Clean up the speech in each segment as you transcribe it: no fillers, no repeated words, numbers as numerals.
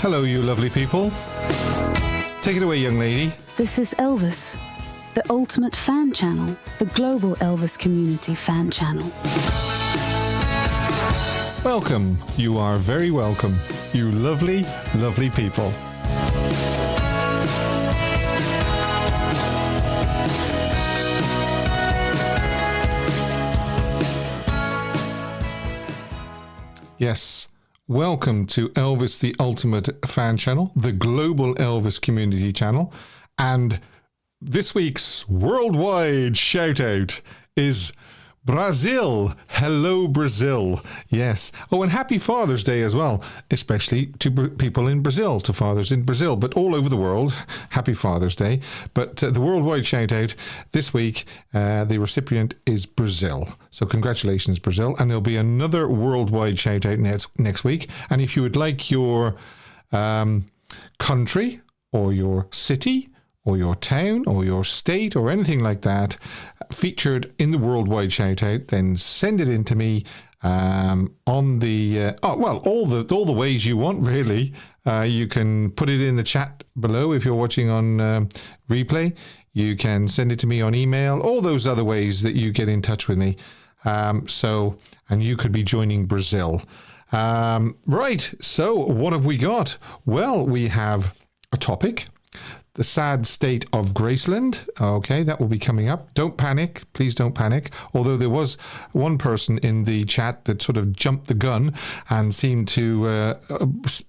Hello, you lovely people. Take it away, young lady. This is Elvis, the ultimate fan channel, the global Elvis community fan channel. Welcome. You are very welcome, you lovely, lovely people. Yes. Welcome to Elvis the Ultimate Fan Channel, the global Elvis community channel. And this week's worldwide shout out is Brazil. Hello, Brazil. Yes. Oh, and happy Father's Day as well, especially to people in Brazil, to fathers in Brazil, but all over the world. Happy Father's Day. But the worldwide shout out this week, the recipient is Brazil. So congratulations, Brazil. And there'll be another worldwide shout out next week. And if you would like your country or your city or your town or your state or anything like that featured in the worldwide shout out, then send it in to me on the all the ways you want, really. You can put it in the chat below if you're watching on replay. You can send it to me on email, all those other ways that you get in touch with me. And you could be joining Brazil. Right, so what have we got? Well, we have a topic. The sad state of Graceland. Okay, that will be coming up. Don't panic. Please don't panic. Although there was one person in the chat that sort of jumped the gun and seemed to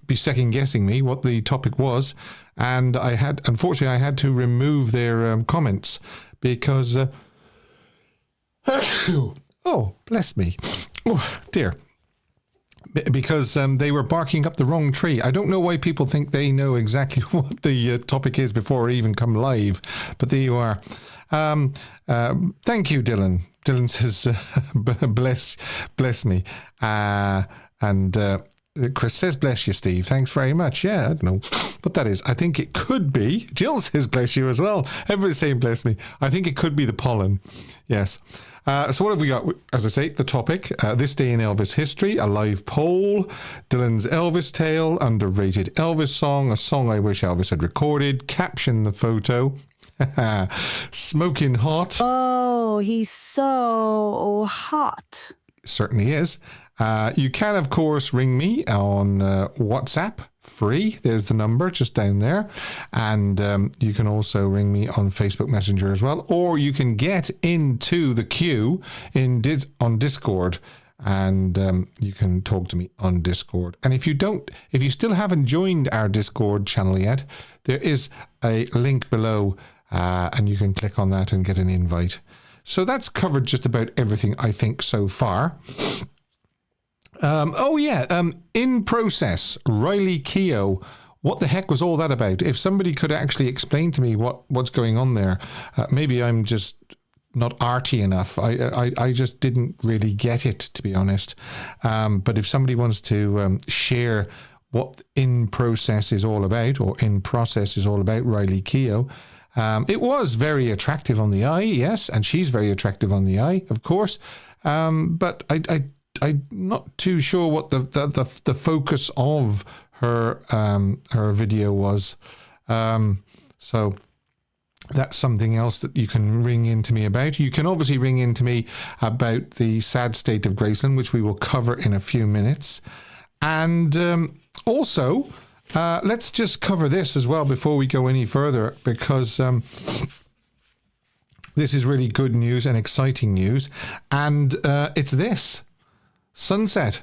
be second guessing me what the topic was. And unfortunately, I had to remove their comments because... oh, bless me. Oh, dear. Because they were barking up the wrong tree. I don't know why people think they know exactly what the topic is before I even come live, but there you are. Thank you, Dylan. Dylan says, bless me. And Chris says, bless you, Steve. Thanks very much. Yeah, I don't know what that is. I think it could be. Jill says, bless you as well. Everybody's saying, bless me. I think it could be the pollen. Yes. So what have we got? As I say, the topic, this day in Elvis history, a live poll, Dylan's Elvis tale, underrated Elvis song, a song I wish Elvis had recorded, caption the photo, smoking hot. Oh, he's so hot. Certainly is. You can, of course, ring me on WhatsApp. Free. There's the number just down there. And you can also ring me on Facebook Messenger as well. Or you can get into the queue on Discord and you can talk to me on Discord. And if you still haven't joined our Discord channel yet, there is a link below and you can click on that and get an invite. So that's covered just about everything, I think, so far. In process, Riley Keough. What the heck was all that about? If somebody could actually explain to me what's going on there, maybe I'm just not arty enough. I just didn't really get it, to be honest. But if somebody wants to share what in process is all about, or in process is all about, Riley Keough. It was very attractive on the eye, yes, and she's very attractive on the eye, of course. But I'm not too sure what the focus of her video was. So that's something else that you can ring into me about. You can obviously ring into me about the sad state of Graceland, which we will cover in a few minutes. And also, let's just cover this as well before we go any further, because this is really good news and exciting news. And it's this. Sunset.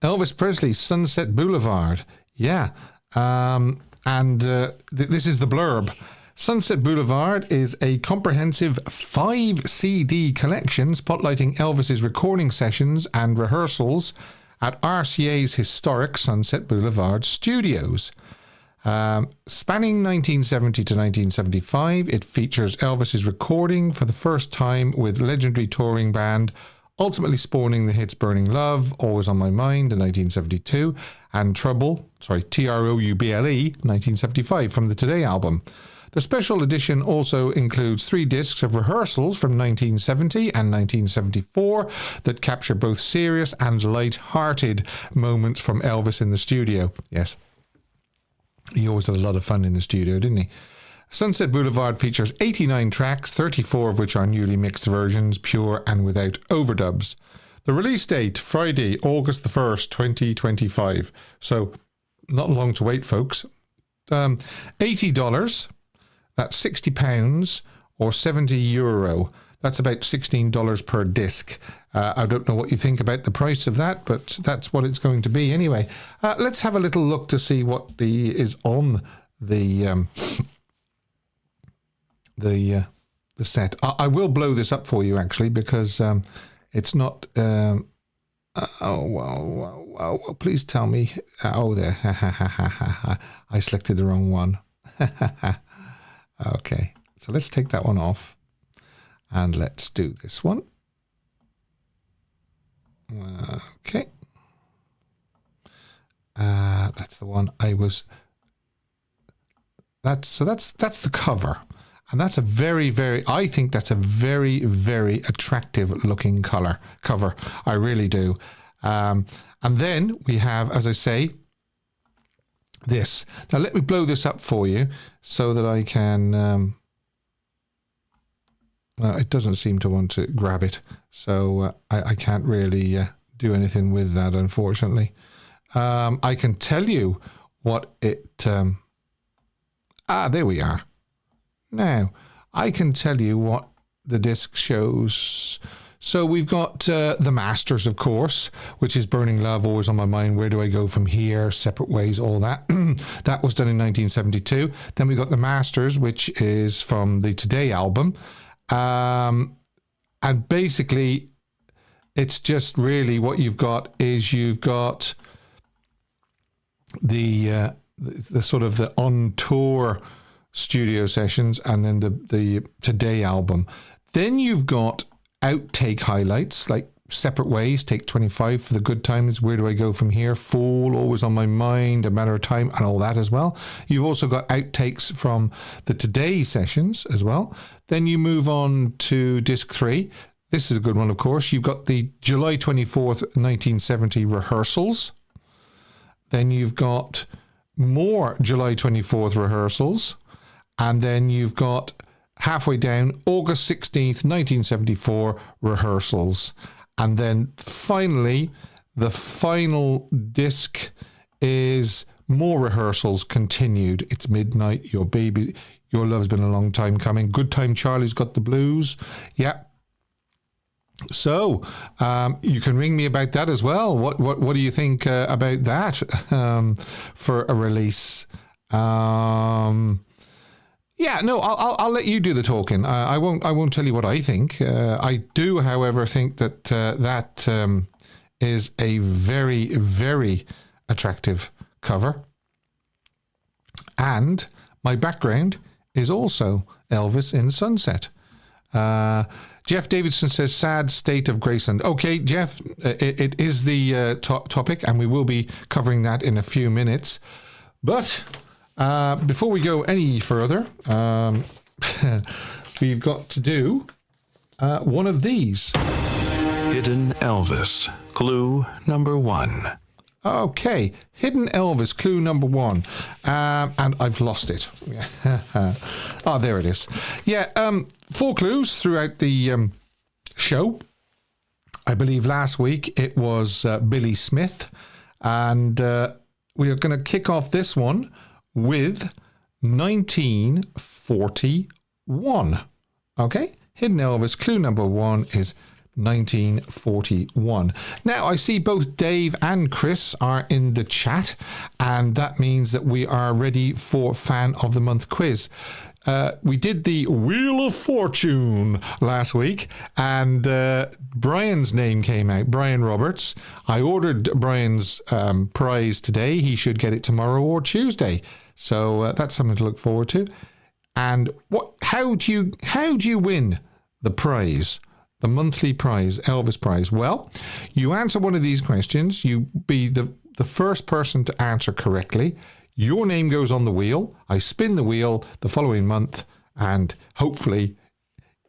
Elvis Presley's Sunset Boulevard. Yeah. This is the blurb. Sunset Boulevard is a comprehensive 5 CD collection spotlighting Elvis's recording sessions and rehearsals at RCA's historic Sunset Boulevard studios. Spanning 1970 to 1975, it features Elvis's recording for the first time with legendary touring band, ultimately spawning the hits Burning Love, Always on My Mind in 1972, and Trouble, Trouble, 1975 from the Today album. The special edition also includes 3 discs of rehearsals from 1970 and 1974 that capture both serious and light-hearted moments from Elvis in the studio. Yes. He always had a lot of fun in the studio, didn't he? Sunset Boulevard features 89 tracks, 34 of which are newly mixed versions, pure and without overdubs. The release date, Friday, August the 1st, 2025. So, not long to wait, folks. $80, that's £60, or €70. That's about $16 per disc. I don't know what you think about the price of that, but that's what it's going to be anyway. Let's have a little look to see what is on the set. I will blow this up for you actually, because it's not. Well, please tell me. There. I selected the wrong one. Okay, so let's take that one off, and let's do this one. Okay, that's the one I was. That's the cover. And that's a I think that's a very, very attractive looking cover. I really do. And then we have, as I say, this. Now let me blow this up for you so that I can... it doesn't seem to want to grab it. So I can't really do anything with that, unfortunately. I can tell you what it... there we are. Now, I can tell you what the disc shows. So we've got the Masters, of course, which is Burning Love, Always on My Mind, Where Do I Go From Here, Separate Ways, all that. That was done in 1972. Then we got the Masters, which is from the Today album. And basically, it's just really what you've got is you've got the sort of the on-tour studio sessions, and then the Today album. Then you've got outtake highlights like Separate Ways, Take 25 for the Good Times, Where Do I Go From Here, Fool, Always on My Mind, A Matter of Time, and all that as well. You've also got outtakes from the Today sessions as well. Then you move on to disc 3. This is a good one, of course. You've got the July 24th, 1970 rehearsals. Then you've got more July 24th rehearsals. And then you've got halfway down August 16th, 1974 rehearsals. And then finally, the final disc is more rehearsals continued. It's Midnight, Your Baby, Your Love's Been a Long Time Coming, Good Time Charlie's Got the Blues. Yeah. So you can ring me about that as well. What do you think about that for a release? Yeah, no, I'll let you do the talking. I won't tell you what I think. I do, however, think that that is a very, very attractive cover. And my background is also Elvis in Sunset. Jeff Davidson says, sad state of Graceland. Okay, Jeff, it is the topic, and we will be covering that in a few minutes. But before we go any further, we've got to do one of these. Hidden Elvis, clue number 1. Okay, Hidden Elvis, clue number 1. And I've lost it. Oh, there it is. Yeah, 4 clues throughout the show. I believe last week it was Billy Smith. And we are going to kick off this one with 1941. Okay, Hidden Elvis, clue number 1 is 1941. Now, I see both Dave and Chris are in the chat, and that means that we are ready for Fan of the Month quiz. We did the Wheel of Fortune last week, and Brian's name came out, Brian Roberts. I ordered Brian's prize today. He should get it tomorrow or Tuesday. So that's something to look forward to. And how do you win the prize? The monthly prize, Elvis prize. Well, you answer one of these questions. You be the first person to answer correctly. Your name goes on the wheel. I spin the wheel the following month, and hopefully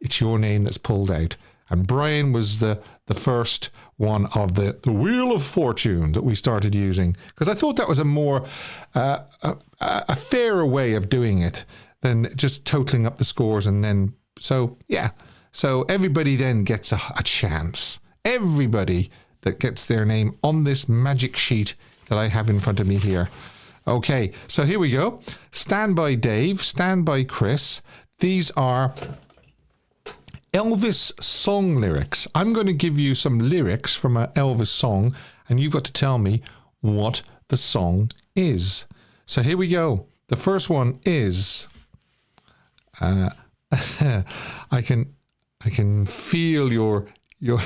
it's your name that's pulled out. And Brian was the first one of the Wheel of Fortune that we started using, because I thought that was a more a fairer way of doing it than just totaling up the scores. And then, so yeah, so everybody then gets a chance. Everybody that gets their name on this magic sheet that I have in front of me here. Okay, so here we go. Stand by Dave, stand by Chris. These are Elvis song lyrics. I'm going to give you some lyrics from an Elvis song, and you've got to tell me what the song is. So here we go. The first one is, I can feel your your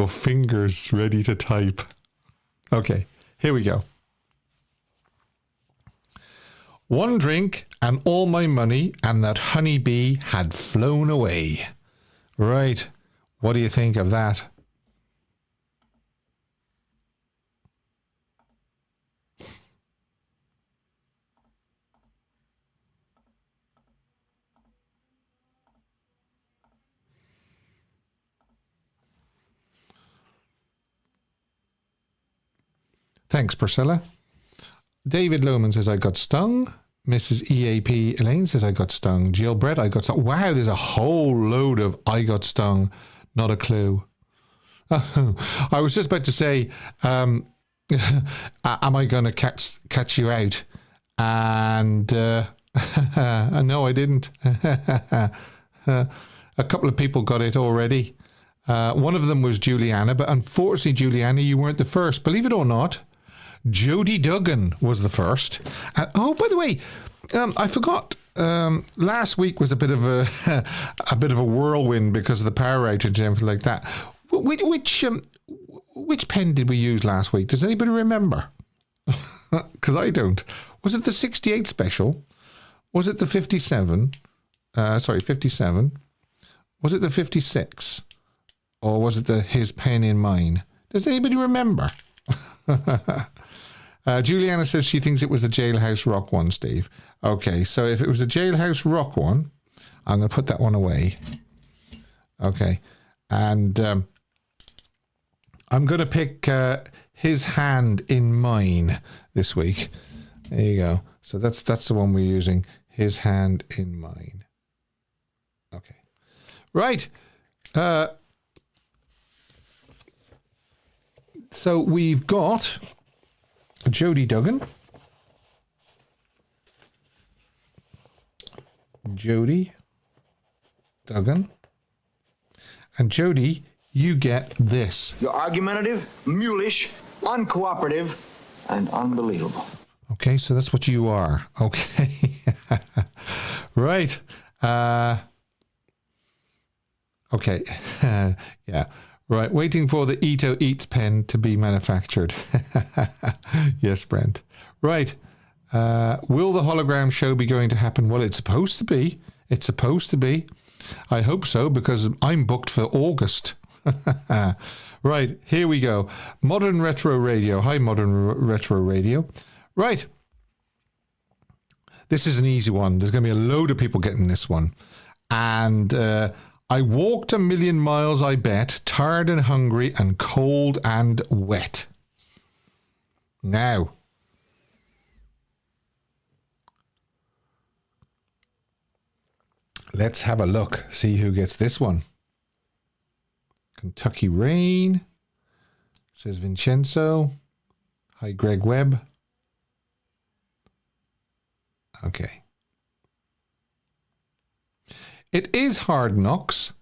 fingers ready to type. Okay, here we go. One drink and all my money and that honeybee had flown away. Right. What do you think of that? Thanks, Priscilla. David Lohman says, I got stung. Mrs. EAP Elaine says, I got stung. Jill Brett, I got stung. Wow, there's a whole load of I got stung. Not a clue. I was just about to say, am I going to catch you out? And no, I didn't. A couple of people got it already. One of them was Juliana, but unfortunately, Juliana, you weren't the first. Believe it or not, Jody Duggan was the first. And, oh, by the way, I forgot. Last week was a bit of a whirlwind because of the power outage and everything like that. Which pen did we use last week? Does anybody remember? Because I don't. Was it the 68 special? Was it the 57? 57. Was it the 56? Or was it the His Pen in Mine? Does anybody remember? Juliana says she thinks it was the Jailhouse Rock one, Steve. Okay, so if it was a Jailhouse Rock one, I'm going to put that one away. Okay, and I'm going to pick His Hand in Mine this week. There you go. So that's the one we're using. His Hand in Mine. Okay. Right. So we've got Jody Duggan. Jody Duggan. And Jody, you get this. You're argumentative, mulish, uncooperative, and unbelievable. Okay, so that's what you are. Okay. Right. Okay. Yeah. Right, waiting for the Ito Eats pen to be manufactured. Yes, Brent. Right. Will the hologram show be going to happen? Well, it's supposed to be. It's supposed to be. I hope so, because I'm booked for August. Right, here we go. Modern Retro Radio. Hi, Modern Retro Radio. Right. This is an easy one. There's going to be a load of people getting this one. And I walked 1,000,000 miles, I bet, tired and hungry and cold and wet. Now, let's have a look, see who gets this one. Kentucky Rain, says Vincenzo. Hi, Greg Webb. Okay. It is Hard Knocks,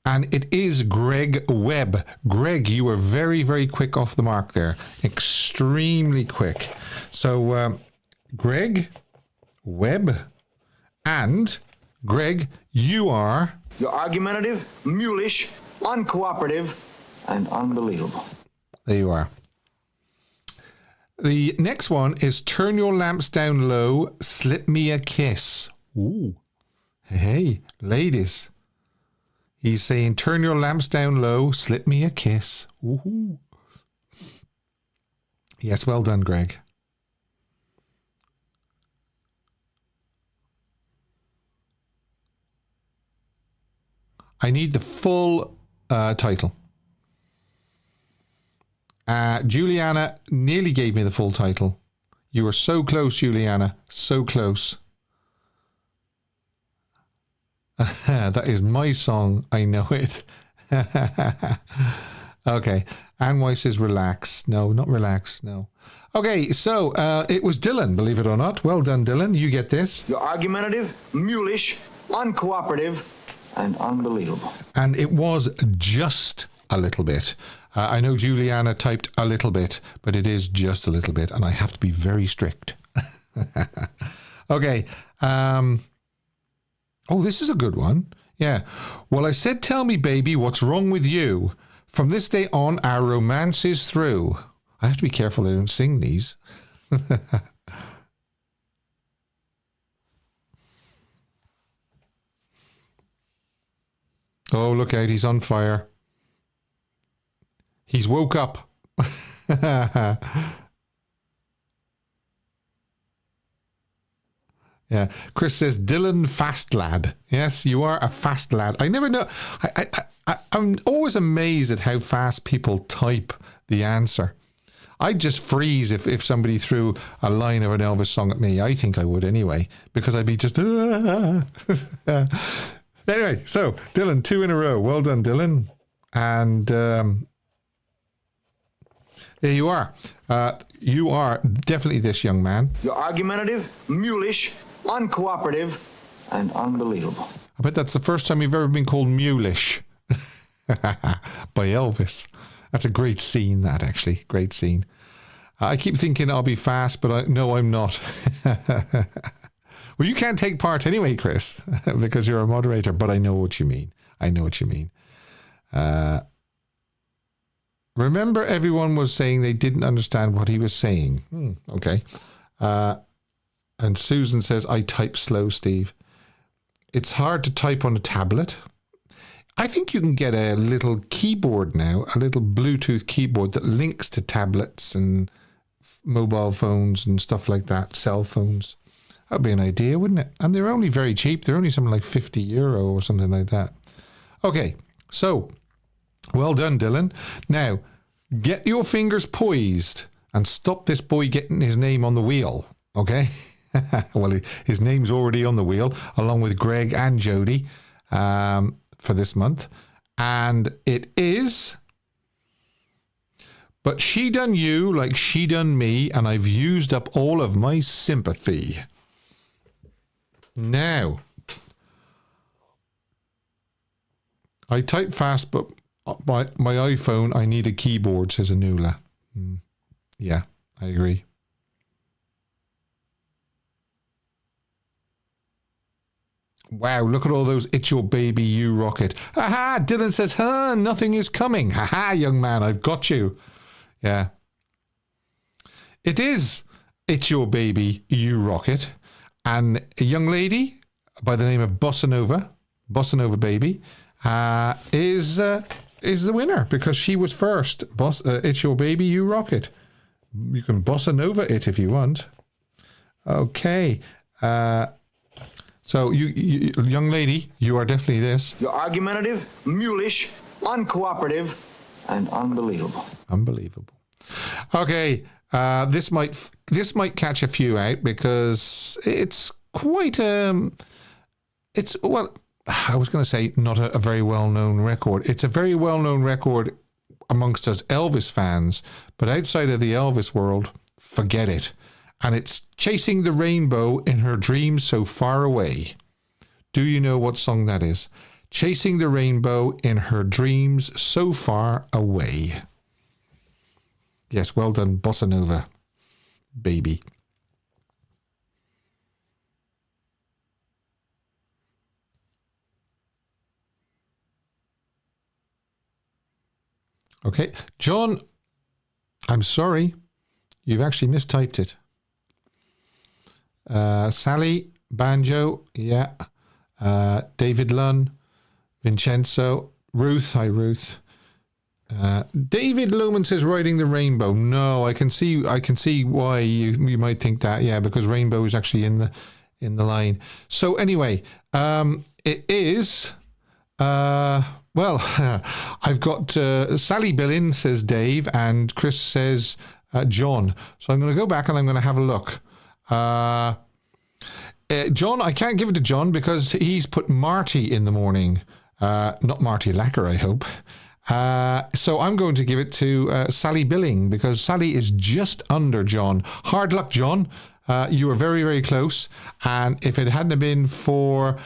and it is Greg Webb. Greg, you were very, very quick off the mark there. Extremely quick. So, Greg Webb and Greg, you are... You're argumentative, mulish, uncooperative, and unbelievable. There you are. The next one is Turn Your Lamps Down Low, Slip Me a Kiss. Ooh. Hey, ladies. He's saying, turn your lamps down low, slip me a kiss. Woohoo. Yes, well done, Greg. I need the full title. Juliana nearly gave me the full title. You were so close, Juliana. So close. That is my song. I know it. Okay. Anne Weiss says relax. No, not relax. No. Okay, so it was Dylan, believe it or not. Well done, Dylan. You get this. You're argumentative, mulish, uncooperative, and unbelievable. And it was just a little bit. I know Juliana typed a little bit, but it is just a little bit, and I have to be very strict. Okay. Oh, this is a good one. Yeah. Well, I said, tell me, baby, what's wrong with you? From this day on, our romance is through. I have to be careful I don't sing these. Oh, look out, he's on fire. He's woke up. Yeah, Chris says, Dylan, fast lad. Yes, you are a fast lad. I never know. I'm always amazed at how fast people type the answer. I'd just freeze if somebody threw a line of an Elvis song at me. I think I would anyway, because I'd be just... Anyway, so, Dylan, 2 in a row. Well done, Dylan. And there you are. You are definitely this young man. You're argumentative, mulish, uncooperative, and unbelievable. I bet that's the first time you've ever been called mulish by Elvis. That's a great scene, that actually. Great scene. I keep thinking I'll be fast, but no, I'm not. Well, you can't take part anyway, Chris, because you're a moderator, but I know what you mean. I know what you mean. Remember, everyone was saying they didn't understand what he was saying. Okay. And Susan says, I type slow, Steve. It's hard to type on a tablet. I think you can get a little keyboard now, a little Bluetooth keyboard that links to tablets and mobile phones and stuff like that, cell phones. That would be an idea, wouldn't it? And they're only very cheap. They're only something like €50 or something like that. Okay, so well done, Dylan. Now, get your fingers poised and stop this boy getting his name on the wheel, okay? Well, his name's already on the wheel, along with Greg and Jody for this month. And it is... But she done you like she done me, and I've used up all of my sympathy. Now, I type fast, but my iPhone, I need a keyboard, says Anula. Yeah, I agree. Wow, look at all those It's Your Baby, You Rock It. Ha-ha, Dylan says, nothing is coming. Ha-ha, young man, I've got you. Yeah. It is It's Your Baby, You Rock It. And a young lady by the name of Bossa Nova Baby, is the winner because she was first. It's Your Baby, You Rock It. You can Bossa Nova it if you want. Okay. So, you young lady, you are definitely this. You're argumentative, mulish, uncooperative, and unbelievable. Unbelievable. Okay, this might catch a few out because it's quite it's, well, I was going to say not a very well-known record. It's a very well-known record amongst us Elvis fans, but outside of the Elvis world, forget it. And it's Chasing the Rainbow in Her Dreams So Far Away. Do you know what song that is? Chasing the Rainbow in Her Dreams So Far Away. Yes, well done, Bossa Nova Baby. Okay, John, I'm sorry. You've actually mistyped it. Sally, Banjo, yeah. David Lunn, Vincenzo, Ruth, hi Ruth. David Lumen says Riding the Rainbow. No, I can see why you might think that, yeah, because Rainbow is actually in the line. So anyway, it is Well, I've got Sally Billin, says Dave, and Chris says John. So I'm going to go back and I'm going to have a look. John, I can't give it to John because he's put Marty in the morning. Not Marty Lacker, I hope. So I'm going to give it to Sally Billing because Sally is just under John. Hard luck, John. You were very, very close. And if it hadn't been for...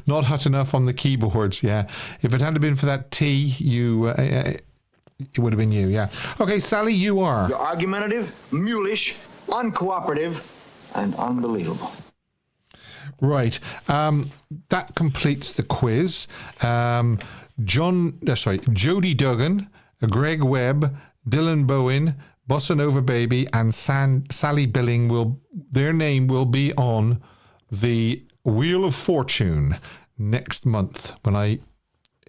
not hot enough on the keyboards, yeah. If it hadn't been for that T, it would have been you, yeah. Okay, Sally, you are. You're argumentative, mulish, uncooperative, and unbelievable. Right. That completes the quiz. Jody Duggan, Greg Webb, Dylan Bowen, Bossa Nova Baby, and Sally Billing their name will be on the Wheel of Fortune next month when I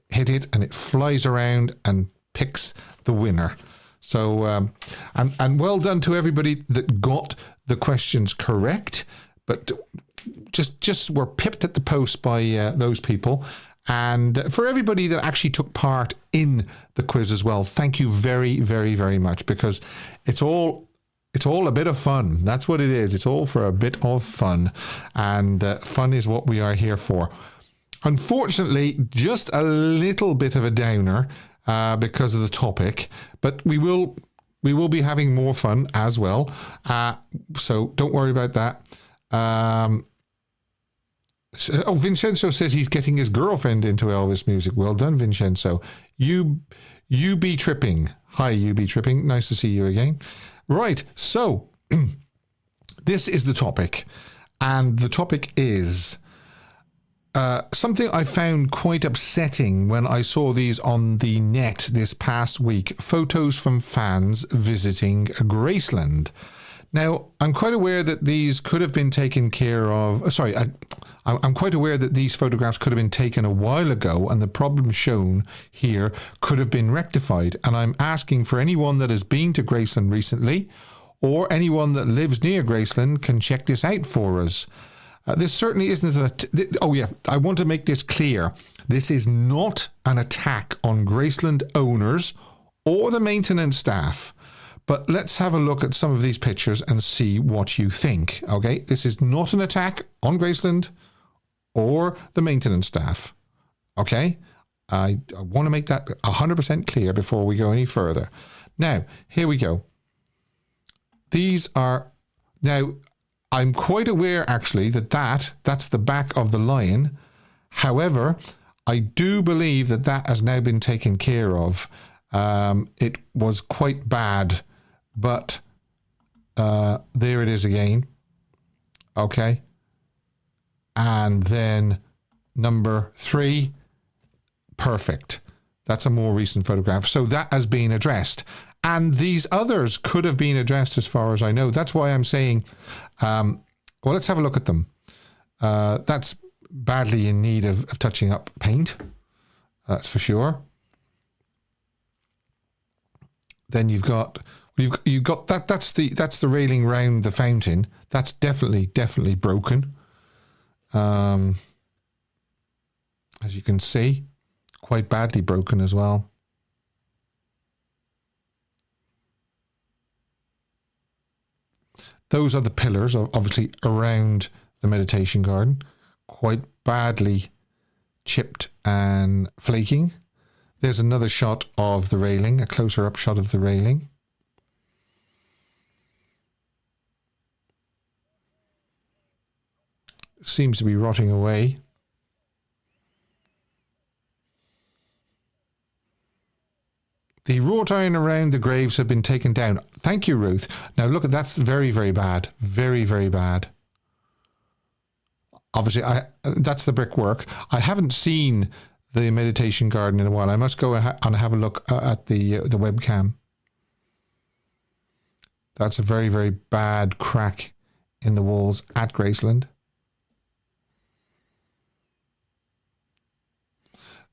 hit it and it flies around and picks the winner. So, and well done to everybody that got the questions correct, but just were pipped at the post by those people. And for everybody that actually took part in the quiz as well, thank you very, very, very much, because it's all a bit of fun. That's what it is. It's all for a bit of fun. And fun is what we are here for. Unfortunately, just a little bit of a downer because of the topic. But we will be having more fun as well. So don't worry about that. Vincenzo says he's getting his girlfriend into Elvis music. Well done, Vincenzo. You be tripping. Hi, you be tripping. Nice to see you again. Right, so this is the topic, and the topic is something I found quite upsetting when I saw these on the net this past week, photos from fans visiting Graceland. Now, I'm quite aware that these could have been taken care of, I'm quite aware that these photographs could have been taken a while ago and the problem shown here could have been rectified. And I'm asking for anyone that has been to Graceland recently or anyone that lives near Graceland can check this out for us. This certainly isn't I want to make this clear. This is not an attack on Graceland owners or the maintenance staff. But let's have a look at some of these pictures and see what you think. Okay, this is not an attack on Graceland or the maintenance staff. Okay, I want to make that 100% clear before we go any further. Now, here we go. Now, I'm quite aware actually that's the back of the lion. However, I do believe that has now been taken care of. It was quite bad, but there it is again. Okay. And then number 3, perfect. That's a more recent photograph. So that has been addressed. And these others could have been addressed as far as I know. That's why I'm saying, well, let's have a look at them. That's badly in need of touching up paint. That's for sure. Then you've got that. That's the railing round the fountain. That's definitely broken. As you can see, quite badly broken as well. Those are the pillars, obviously, around the meditation garden. Quite badly chipped and flaking. There's another shot of the railing, a closer up shot of the railing. Seems to be rotting away. The wrought iron around the graves have been taken down. Thank you, Ruth. Now look, that's very, very bad. Very, very bad. Obviously, that's the brickwork. I haven't seen the meditation garden in a while. I must go and have a look at the webcam. That's a very, very bad crack in the walls at Graceland.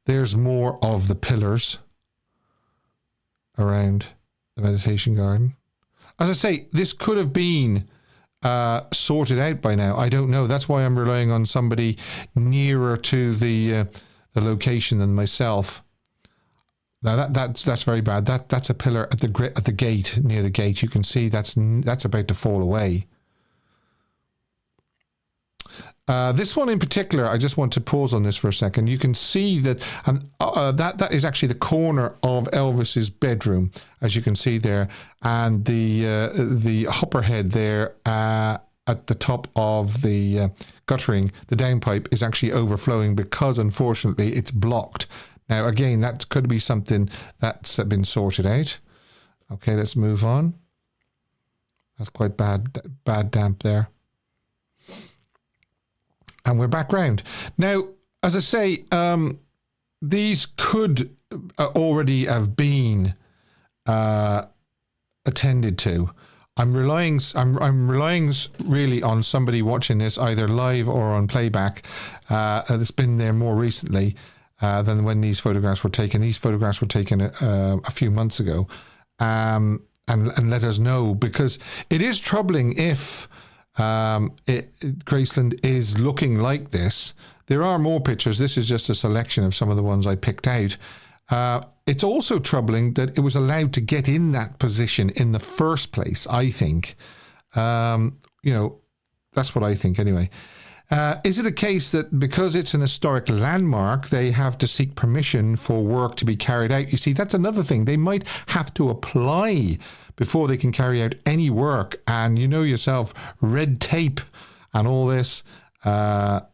There's more of the pillars around the meditation garden. As I say, this could have been sorted out by now. I don't know. That's why I'm relying on somebody nearer to the location than myself. Now that's very bad. That's a pillar at the gate, near the gate. You can see that's about to fall away. This one in particular, I just want to pause on this for a second. You can see that, and that is actually the corner of Elvis's bedroom, as you can see there, and the hopper head there at the top of the guttering, the downpipe is actually overflowing because, unfortunately, it's blocked. Now, again, that could be something that's been sorted out. Okay, let's move on. That's quite bad damp there. And we're back round. Now, as I say, these could already have been attended to. I'm relying really on somebody watching this either live or on playback that's been there more recently than when these photographs were taken. These photographs were taken a few months ago, and let us know, because it is troubling if Graceland is looking like this. There are more pictures. This is just a selection of some of the ones I picked out. It's also troubling that it was allowed to get in that position in the first place, I think. That's what I think anyway. Is it a case that because it's an historic landmark, they have to seek permission for work to be carried out? You see, that's another thing. They might have to apply before they can carry out any work. And you know yourself, red tape and all this, can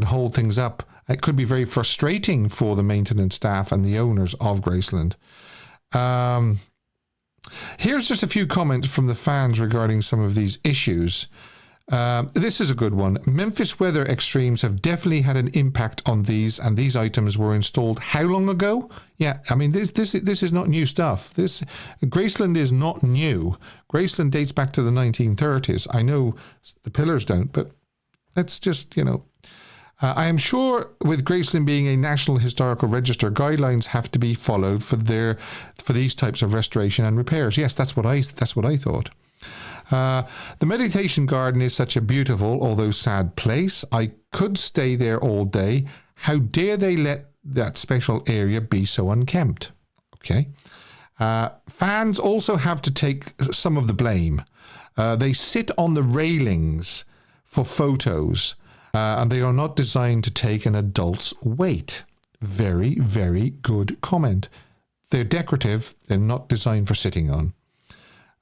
hold things up. It could be very frustrating for the maintenance staff and the owners of Graceland. Here's just a few comments from the fans regarding some of these issues. This is a good one. Memphis weather extremes have definitely had an impact on these, and these items were installed how long ago? Yeah, I mean, this is not new stuff. Graceland is not new. Graceland dates back to the 1930s. I know the pillars don't, but let's just, I am sure with Graceland being a National Historical Register, guidelines have to be followed for these types of restoration and repairs. Yes, that's what I thought. The meditation garden is such a beautiful, although sad place. I could stay there all day. How dare they let that special area be so unkempt? Okay. Fans also have to take some of the blame. They sit on the railings for photos. And they are not designed to take an adult's weight. Very, very good comment. They're decorative. They're not designed for sitting on.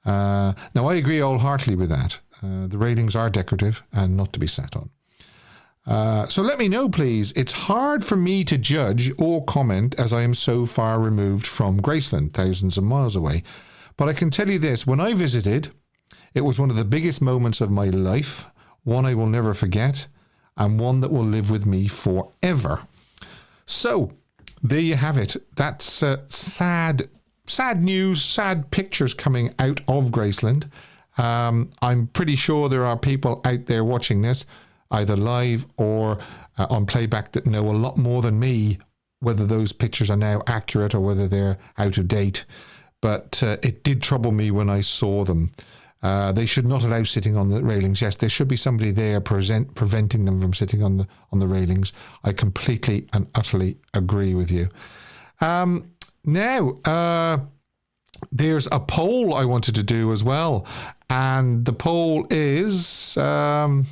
Now, I agree wholeheartedly with that. The railings are decorative and not to be sat on. So let me know, please. It's hard for me to judge or comment as I am so far removed from Graceland, thousands of miles away. But I can tell you this. When I visited, it was one of the biggest moments of my life, one I will never forget, and one that will live with me forever. So, there you have it. That's sad news, sad pictures coming out of Graceland. I'm pretty sure there are people out there watching this, either live or on playback, that know a lot more than me, whether those pictures are now accurate or whether they're out of date. But it did trouble me when I saw them. They should not allow sitting on the railings. Yes, there should be somebody there preventing them from sitting on the railings. I completely and utterly agree with you. Now, there's a poll I wanted to do as well, and the poll is I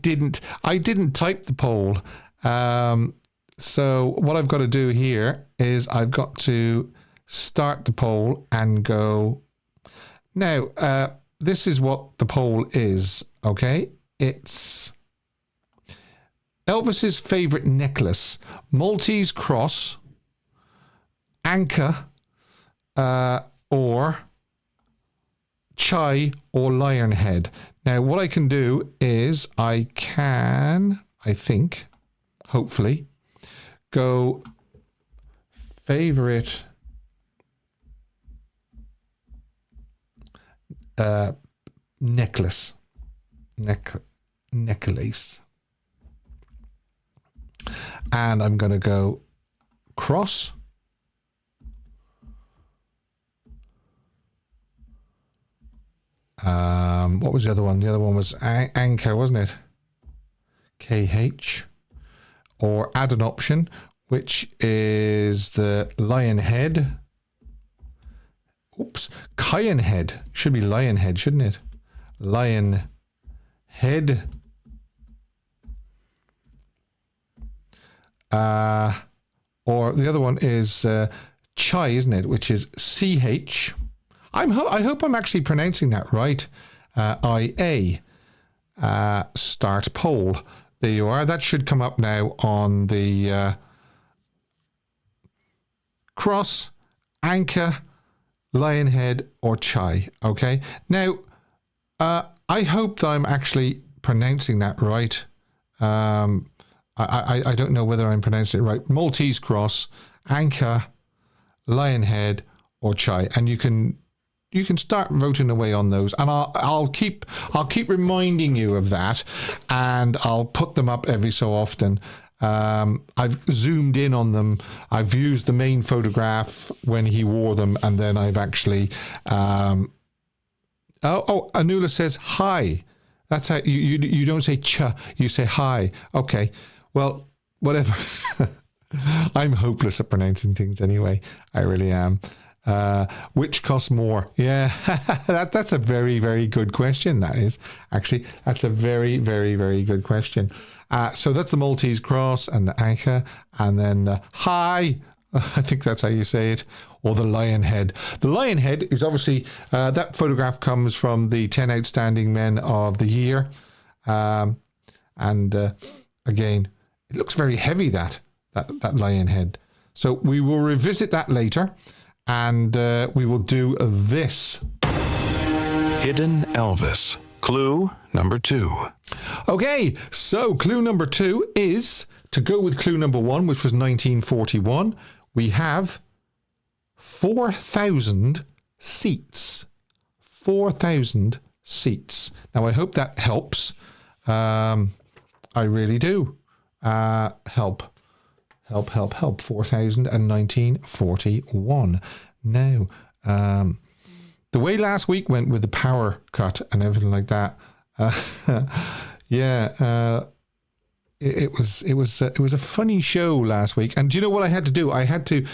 didn't type the poll. So what I've got to do here is I've got to start the poll and go. Now, this is what the poll is, okay? It's Elvis's favourite necklace, Maltese cross, anchor, or chai or lion head. Now, what I can do is I think, hopefully, go favourite necklace, and I'm going to go cross, What was the other one? The other one was Anchor, wasn't it? KH. Or add an option, which is the lion head. Oops. Cayenne head. Should be lion head, shouldn't it? Lion head. Or the other one is chai, isn't it? Which is CH. I hope I'm actually pronouncing that right. IA. Start poll. There you are. That should come up now on the cross, anchor, lionhead, or chai. Okay. Now, I hope that I'm actually pronouncing that right. I don't know whether I'm pronouncing it right. Maltese cross, anchor, lionhead, or chai, and you can start voting away on those, and I'll keep reminding you of that, and I'll put them up every so often. I've zoomed in on them. I've used the main photograph when he wore them, and then I've actually. Anula says hi. That's how you don't say ch, you say hi. Okay, well, whatever. I'm hopeless at pronouncing things anyway. I really am. Which costs more? Yeah, that's a very, very good question. That is actually, that's a very, very, very good question. So that's the Maltese cross and the anchor, and then hi. I think that's how you say it, or the lion head. The lion head is obviously that photograph comes from the 10 outstanding men of the year, and again, it looks very heavy. That lion head. So we will revisit that later. And we will do this. Hidden Elvis. Clue number 2. Okay, so clue number 2 is, to go with clue number 1, which was 1941, we have 4,000 seats. 4,000 seats. Now, I hope that helps. I really do. Help. 4,000 and 1941. Now, the way last week went with the power cut and everything like that, it was a funny show last week. And do you know what I had to do? I had to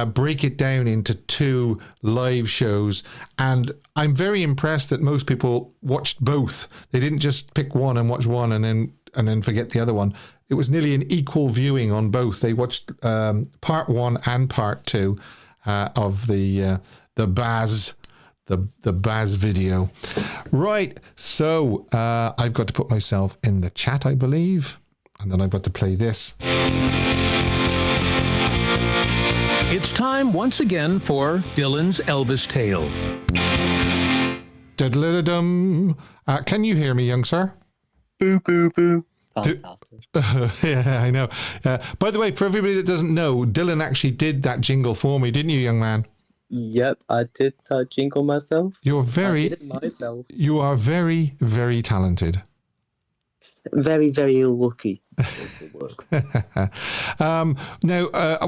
break it down into 2 live shows, and I'm very impressed that most people watched both. They didn't just pick one and watch one and then forget the other one. It was nearly an equal viewing on both. They watched part 1 and part 2 of the Baz video. Right. So I've got to put myself in the chat, I believe, and then I've got to play this. It's time once again for Dylan's Elvis tale. Da-da-da-dum. Can you hear me, young sir? Boo, boo, boo. Fantastic. Yeah, I know. By the way, for everybody that doesn't know, Dylan actually did that jingle for me, didn't you, young man? Yep, I did jingle myself. I did it myself. You are very, very talented. Very, very lucky. Now,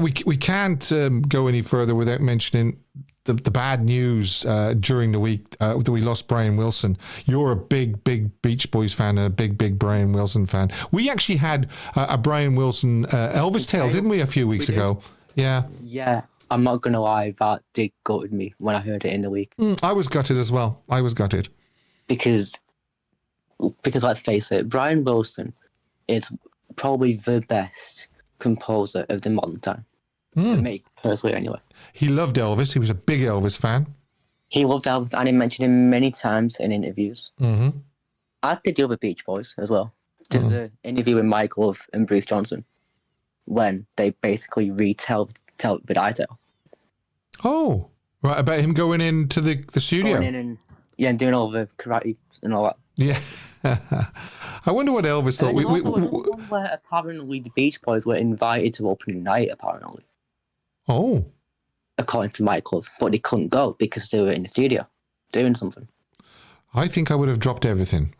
we can't go any further without mentioning the bad news during the week that we lost Brian Wilson. You're a big Beach Boys fan, a big Brian Wilson fan. We actually had a Brian Wilson Elvis tale, didn't we, a few weeks ago? Yeah. Yeah, I'm not going to lie, that did gutted me when I heard it in the week. I was gutted as well. I was gutted. Because let's face it, Brian Wilson is probably the best composer of the modern time. For me, personally, anyway. He loved Elvis. He was a big Elvis fan. He loved Elvis, and he mentioned him many times in interviews. Mm-hmm. As did the other Beach Boys as well. There's an interview with Mike Love and Bruce Johnson when they basically retell the I tell. Oh, right, about him going into the studio. Going in and doing all the karate and all that. Yeah. I wonder what Elvis thought. Where apparently the Beach Boys were invited to opening night, apparently. Oh. According to Mike Love. But they couldn't go because they were in the studio doing something. I think I would have dropped everything.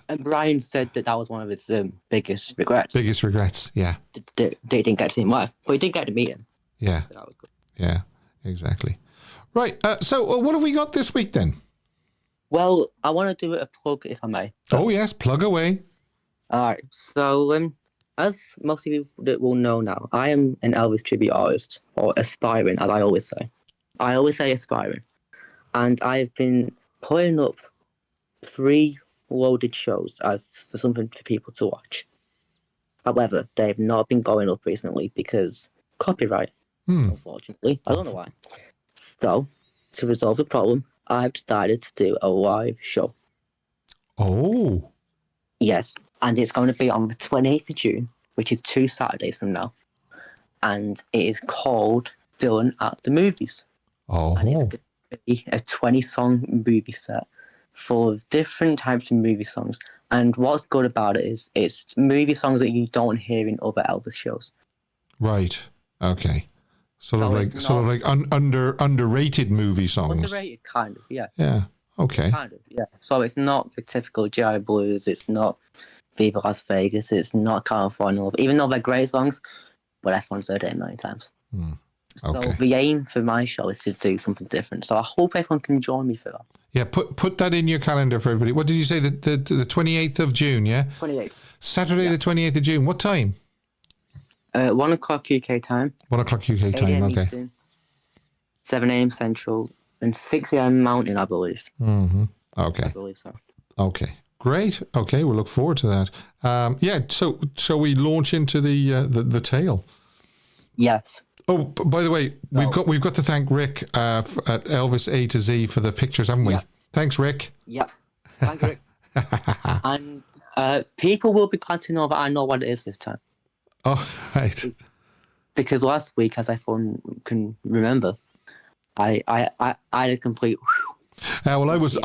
And Brian said that was one of his biggest regrets. Biggest regrets, yeah. They didn't get to see him live. But he did get to meet him. Yeah. So that was good. Yeah, exactly. Right, so what have we got this week then? Well, I want to do a plug, if I may. Oh, yes, plug away. All right. So, as most of you that will know now, I am an Elvis tribute artist, or aspiring, as I always say. I always say aspiring. And I've been putting up pre-loaded shows as for something for people to watch. However, they've not been going up recently because copyright, unfortunately. I don't know why. So, to resolve the problem, I've decided to do a live show. Oh. Yes, and it's going to be on the 28th of June, which is 2 Saturdays from now. And it is called Dylan at the Movies. Oh. And it's going to be a 20-song movie set full of different types of movie songs. And what's good about it is it's movie songs that you don't hear in other Elvis shows. Right. Okay. Sort of like underrated movie songs. Underrated, kind of, yeah. Yeah. Okay. Kind of, yeah. So it's not the typical GI Blues. It's not Viva Las Vegas. It's not California Love. Even though they're great songs, but everyone's heard it a million times. Okay. So the aim for my show is to do something different. So I hope everyone can join me for that. Yeah, put that in your calendar for everybody. What did you say? The 28th of June, yeah? 28th. Saturday the 28th of June. What time? 1 o'clock UK time. 1 o'clock UK 8 time, a.m. okay. Eastern, 7 a.m. Central, and 6 a.m. Mountain, I believe. Mm-hmm. I Okay. believe so. Okay. Great. Okay, we'll look forward to that. Yeah, so shall we launch into the tale? Yes. Oh, by the way, we've got to thank Rick at Elvis A to Z for the pictures, haven't we? Yeah. Thanks, Rick. Yep. Thank you, Rick. And people will be glad to know that I know what it is this time. Oh, right. Because last week, as I can remember, I had a complete. Well, I was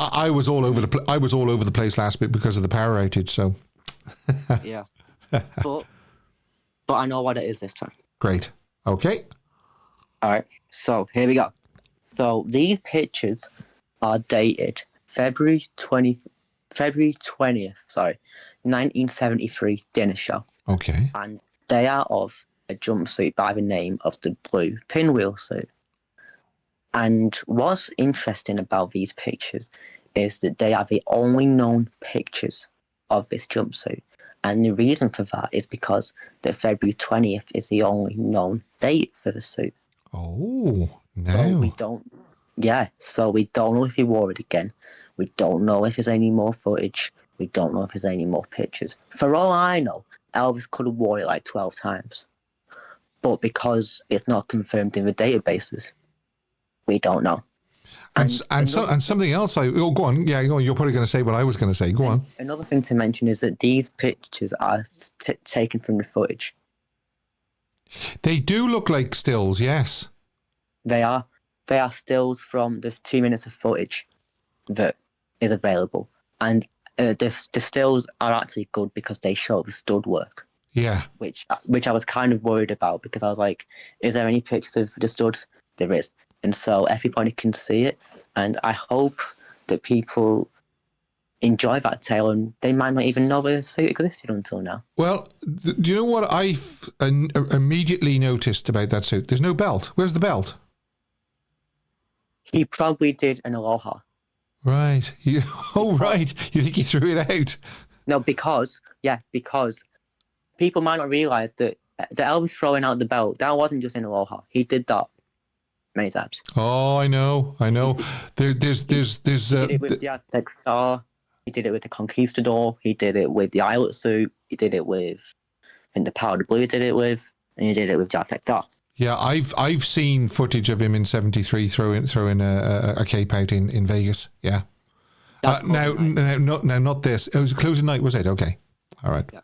all over the place last week because of the power outage. So. Yeah. But I know what it is this time. Great. Okay. All right. So here we go. So these pictures are dated February 20th, 1973 dinner show. Okay. And they are of a jumpsuit by the name of the blue pinwheel suit. And what's interesting about these pictures is that they are the only known pictures of this jumpsuit. And the reason for that is because the February 20th is the only known date for the suit. Oh, no. So we don't know if he wore it again. We don't know if there's any more footage. We don't know if there's any more pictures. For all I know, Elvis could have worn it like 12 times. But because it's not confirmed in the databases, we don't know. And something else. Go on. Yeah, go on. You're probably going to say what I was going to say. Go on. Another thing to mention is that these pictures are taken from the footage. They do look like stills. Yes. They are stills from the 2 minutes of footage that is available, and the stills are actually good because they show the stud work. Yeah. Which I was kind of worried about because I was like, is there any pictures of the studs? There is. And so everybody can see it. And I hope that people enjoy that tale and they might not even know the suit existed until now. Well, do you know what I immediately noticed about that suit? There's no belt. Where's the belt? He probably did an Aloha. Right. Right. You think he threw it out? No, because people might not realise that the Elvis throwing out the belt, that wasn't just in Aloha. He did that many times. Oh, I know. There's. He did it with the Aztec Star. He did it with the Conquistador. He did it with the Islet suit. He did it with, I think the Powder Blue he did it with, and he did it with the Aztec Star. Yeah, I've seen footage of him in '73 throwing a cape out in Vegas. Yeah. Now, not this. It was a closing night, was it? Okay. All right. Yeah.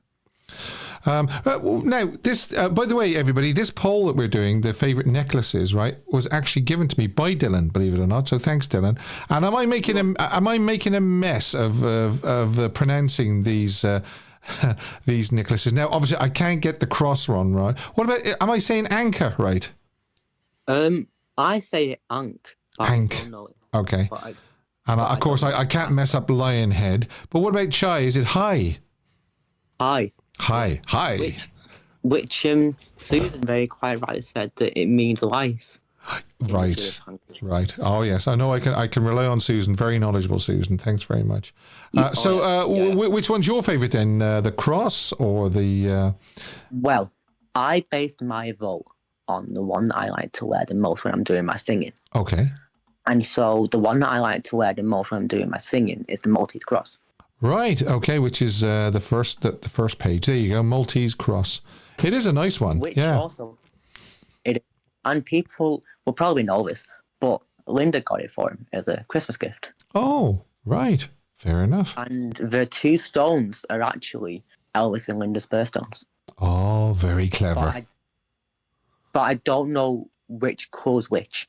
Now, this, by the way, everybody, this poll that we're doing, the favourite necklaces, right, was actually given to me by Dylan, believe it or not. So thanks, Dylan. And am I making a mess of pronouncing these these necklaces? Now, obviously, I can't get the cross one right. What about? Am I saying anchor right? I say Ankh. Ankh. I don't know it. Okay. Of course, I can't mess up lion head. But what about chai? Is it high? Hi. Hi. Which Susan very quite rightly said that it means life. Right. Right. Oh yes, I know. I can rely on Susan. Very knowledgeable, Susan. Thanks very much. Which one's your favourite then? The cross or the? Well, I based my vote on the one that I like to wear the most when I'm doing my singing. Okay. And so the one that I like to wear the most when I'm doing my singing is the Maltese cross. Right. Okay. Which is the first page. There you go. Maltese cross. It is a nice one. Which yeah. also, and people will probably know this, but Linda got it for him as a Christmas gift. Oh, right. Fair enough. And the two stones are actually Elvis and Linda's birthstones. Oh, very clever. But I don't know which cause which.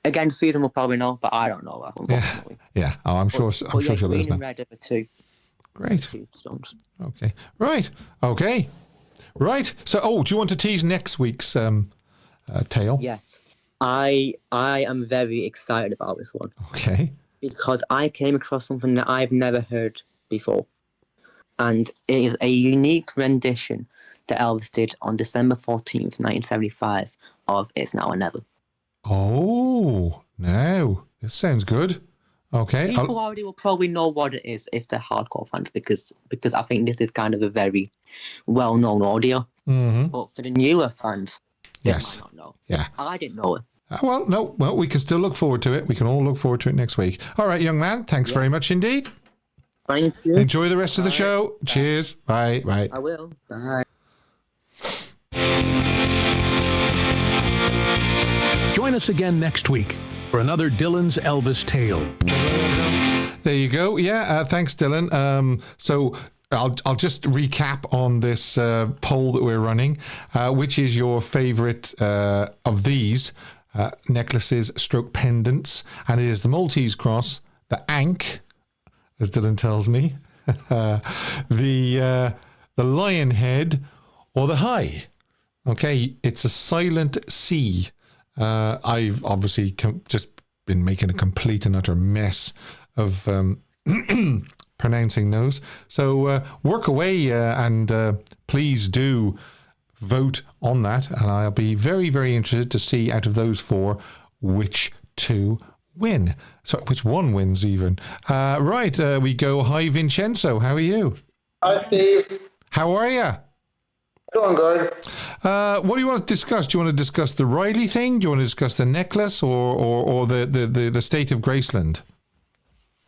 Again, Susan will probably know, but I don't know that, unfortunately. Yeah. Oh, I'm sure she'll let us green know. and red are the two. Great. Two stones. Okay. Right. Okay. Right. So, do you want to tease next week's tale? Yes. I am very excited about this one. Okay. Because I came across something that I've never heard before. And it is a unique rendition that Elvis did on December 14th, 1975 of It's Now or Never. Oh, now this sounds good. Okay. People already will probably know what it is if they're hardcore fans because I think this is kind of a very well-known audio. Mm-hmm. But for the newer fans, they yes. might not know. Yeah. I didn't know it. Well, we can still look forward to it. We can all look forward to it next week. All right, young man. Thanks very much indeed. Thank you. Enjoy the rest of the show. Bye. Cheers. Bye. Bye. I will. Bye. Join us again next week for another Dylan's Elvis tale. There you go. Yeah, thanks, Dylan. So I'll just recap on this poll that we're running. Which is your favourite of these necklaces stroke pendants? And it is the Maltese cross, the Ankh, as Dylan tells me, the lion head, or the high. Okay, it's a silent C. I've obviously just been making a complete and utter mess of pronouncing those. So work away and please do vote on that. And I'll be very, very interested to see out of those four which two win. So which one wins even. Right, we go. Hi, Vincenzo. How are you? Hi, Steve. How are you? Doing good. What do you want to discuss? Do you want to discuss the Riley thing? Do you want to discuss the necklace or the state of Graceland?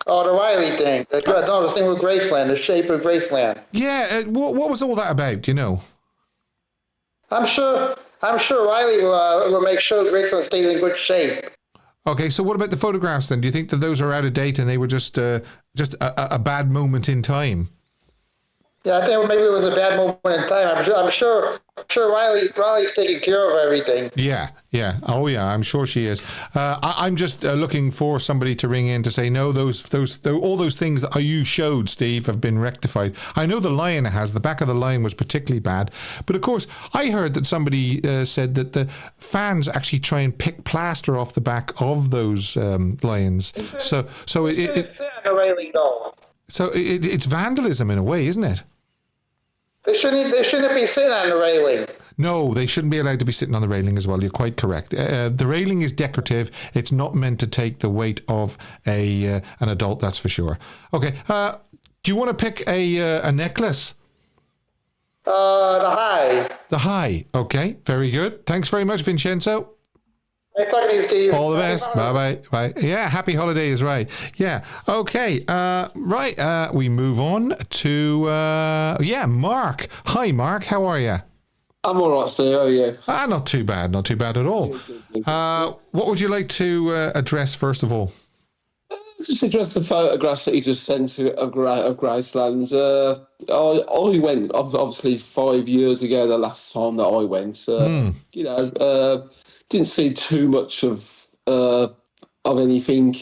Oh, the Riley thing. The thing with Graceland, the shape of Graceland. Yeah, what was all that about, you know? I'm sure Riley will make sure Graceland stays in good shape. Okay, so what about the photographs then? Do you think that those are out of date and they were just a bad moment in time? Yeah, I think maybe it was a bad moment in time. I'm sure Riley's taking care of everything. Yeah. Oh yeah, I'm sure she is. I'm just looking for somebody to ring in to say no. All those things that you showed, Steve, have been rectified. I know the lion has. The back of the lion was particularly bad, but of course, I heard that somebody said that the fans actually try and pick plaster off the back of those lions. So it's vandalism in a way, isn't it? They shouldn't be sitting on the railing. No, they shouldn't be allowed to be sitting on the railing as well. You're quite correct. The railing is decorative. It's not meant to take the weight of an adult, that's for sure. Okay. Do you want to pick a necklace? The high. The high. Okay. Very good. Thanks very much, Vincenzo. Nice talking to you, Steve. All the best. Bye. Yeah, happy holidays, right. Yeah. Okay. Right. We move on to, Mark. Hi, Mark. How are you? I'm all right, Steve. How are you? Not too bad. Not too bad at all. What would you like to address first of all? Just address the photographs that you just sent of Graceland. I went, obviously, 5 years ago, the last time that I went. Didn't see too much of anything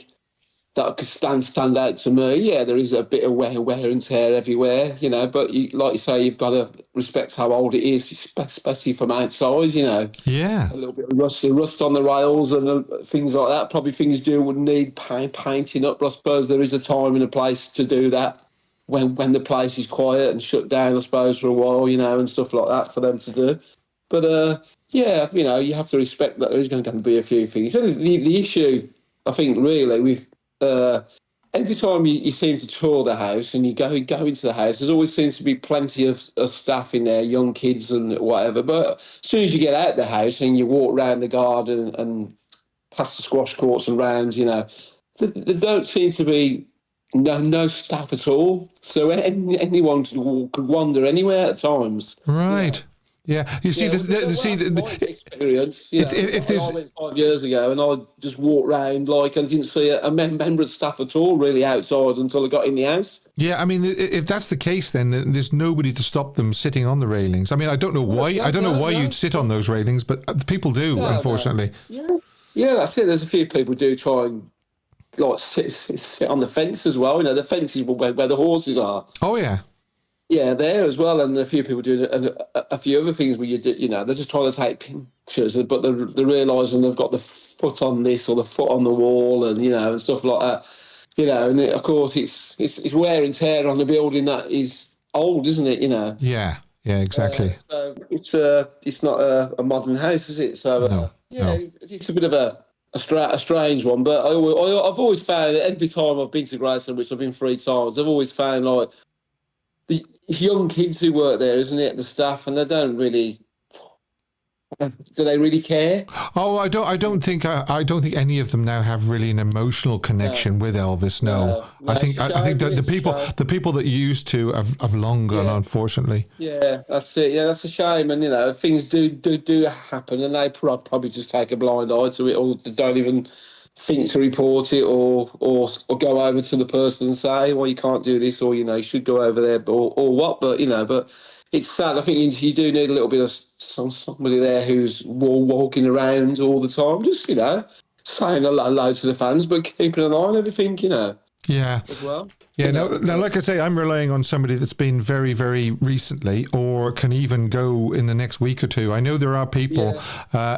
that could stand out to me. Yeah, there is a bit of wear and tear everywhere, but like you say, you've got to respect how old it is, especially from outside, Yeah. A little bit of rust on the rails and things like that. Probably things would need painting up, but I suppose there is a time and a place to do that when the place is quiet and shut down, I suppose, for a while, and stuff like that for them to do. But yeah, you have to respect that there is going to be a few things. The issue, I think, really with every time you seem to tour the house and you go into the house, there's always seems to be plenty of staff in there, young kids and whatever. But as soon as you get out the house and you walk around the garden and past the squash courts and rounds, there don't seem to be no staff at all. So anyone could wander anywhere at times. Right. Yeah, you see, my experience. If there's, I went 5 years ago, and I just walked round like I didn't see a member of staff at all really outside until I got in the house. Yeah, I mean, if that's the case, then there's nobody to stop them sitting on the railings. I mean, I don't know why. You'd sit on those railings, but people do, unfortunately. No. Yeah, that's it. There's a few people do try and like sit on the fence as well. The fence is where the horses are. Oh yeah. Yeah, there as well, and a few people do a few other things where they're just trying to take pictures, but they're realising they've got the foot on this or the foot on the wall, and and stuff like that. And of course it's wear and tear on the building that is old, isn't it? Yeah, exactly. So it's not a modern house, is it? So no. It's a bit of a strange one, but I've always found that every time I've been to Graceland, which I've been 3 times, I've always found like the young kids who work there, isn't it? The staff, and they don't really. Do they really care? Oh, I don't think any of them now have really an emotional connection with Elvis. No. I think the people that used to have long gone, unfortunately. Yeah, that's it. Yeah, that's a shame. And things do happen, and they probably just take a blind eye to it, or they don't even think to report it, or go over to the person and say, well, you can't do this, or you should go over there, or what. But but it's sad. I think you do need a little bit of somebody there who's walking around all the time, just saying hello to the fans, but keeping an eye on everything, Yeah. as well. Yeah, now, like I say, I'm relying on somebody that's been very, very recently, or can even go in the next week or two. I know there are people.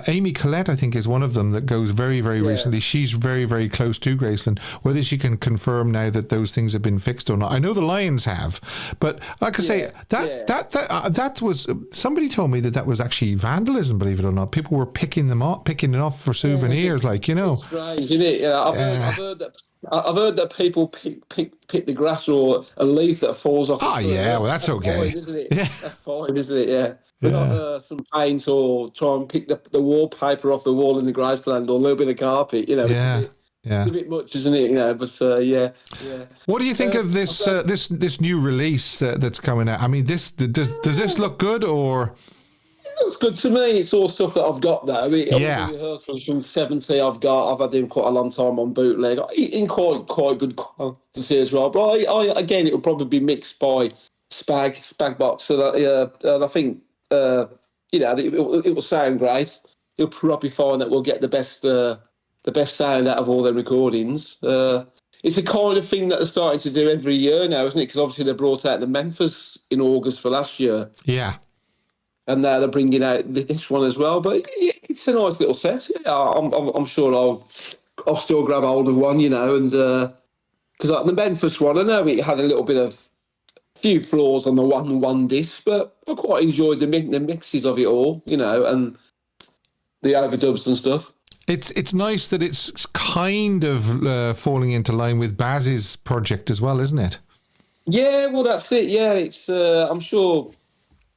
Amy Collette, I think, is one of them that goes very, very recently. She's very, very close to Graceland. Whether she can confirm now that those things have been fixed or not, I know the Lions have. But like I say, that was, somebody told me that was actually vandalism. Believe it or not, people were picking it off for souvenirs, It's strange, isn't it? I've heard that people pick the grass or a leaf that falls off. Oh, yeah, well, that's okay. Fine, isn't it? Yeah. That's fine, isn't it? Yeah. Not some paint or try and pick the wallpaper off the wall in the Graceland or a little bit of carpet, Yeah. It's a bit much, isn't it? But yeah. What do you think of this this new release that's coming out? I mean, does this look good or? Looks good to me. It's all stuff that I've got though. Rehearsals from 70 I've had them quite a long time on bootleg in quite good quantity as well. But again, it will probably be mixed by Spag Box. So that, and I think it will sound great. You'll probably find that we'll get the best sound out of all their recordings. It's the kind of thing that they're starting to do every year now, isn't it? Because obviously they brought out the Memphis in August for last year. Yeah. And now they're bringing out this one as well. But it's a nice little set. Yeah, I'm sure I'll still grab hold of one, and because the Memphis one, I know it had a little bit of few flaws on the one disc, but I quite enjoyed the mixes of it all, and the overdubs and stuff. It's nice that it's kind of falling into line with Baz's project as well, isn't it? Yeah, well, that's it. Yeah, it's I'm sure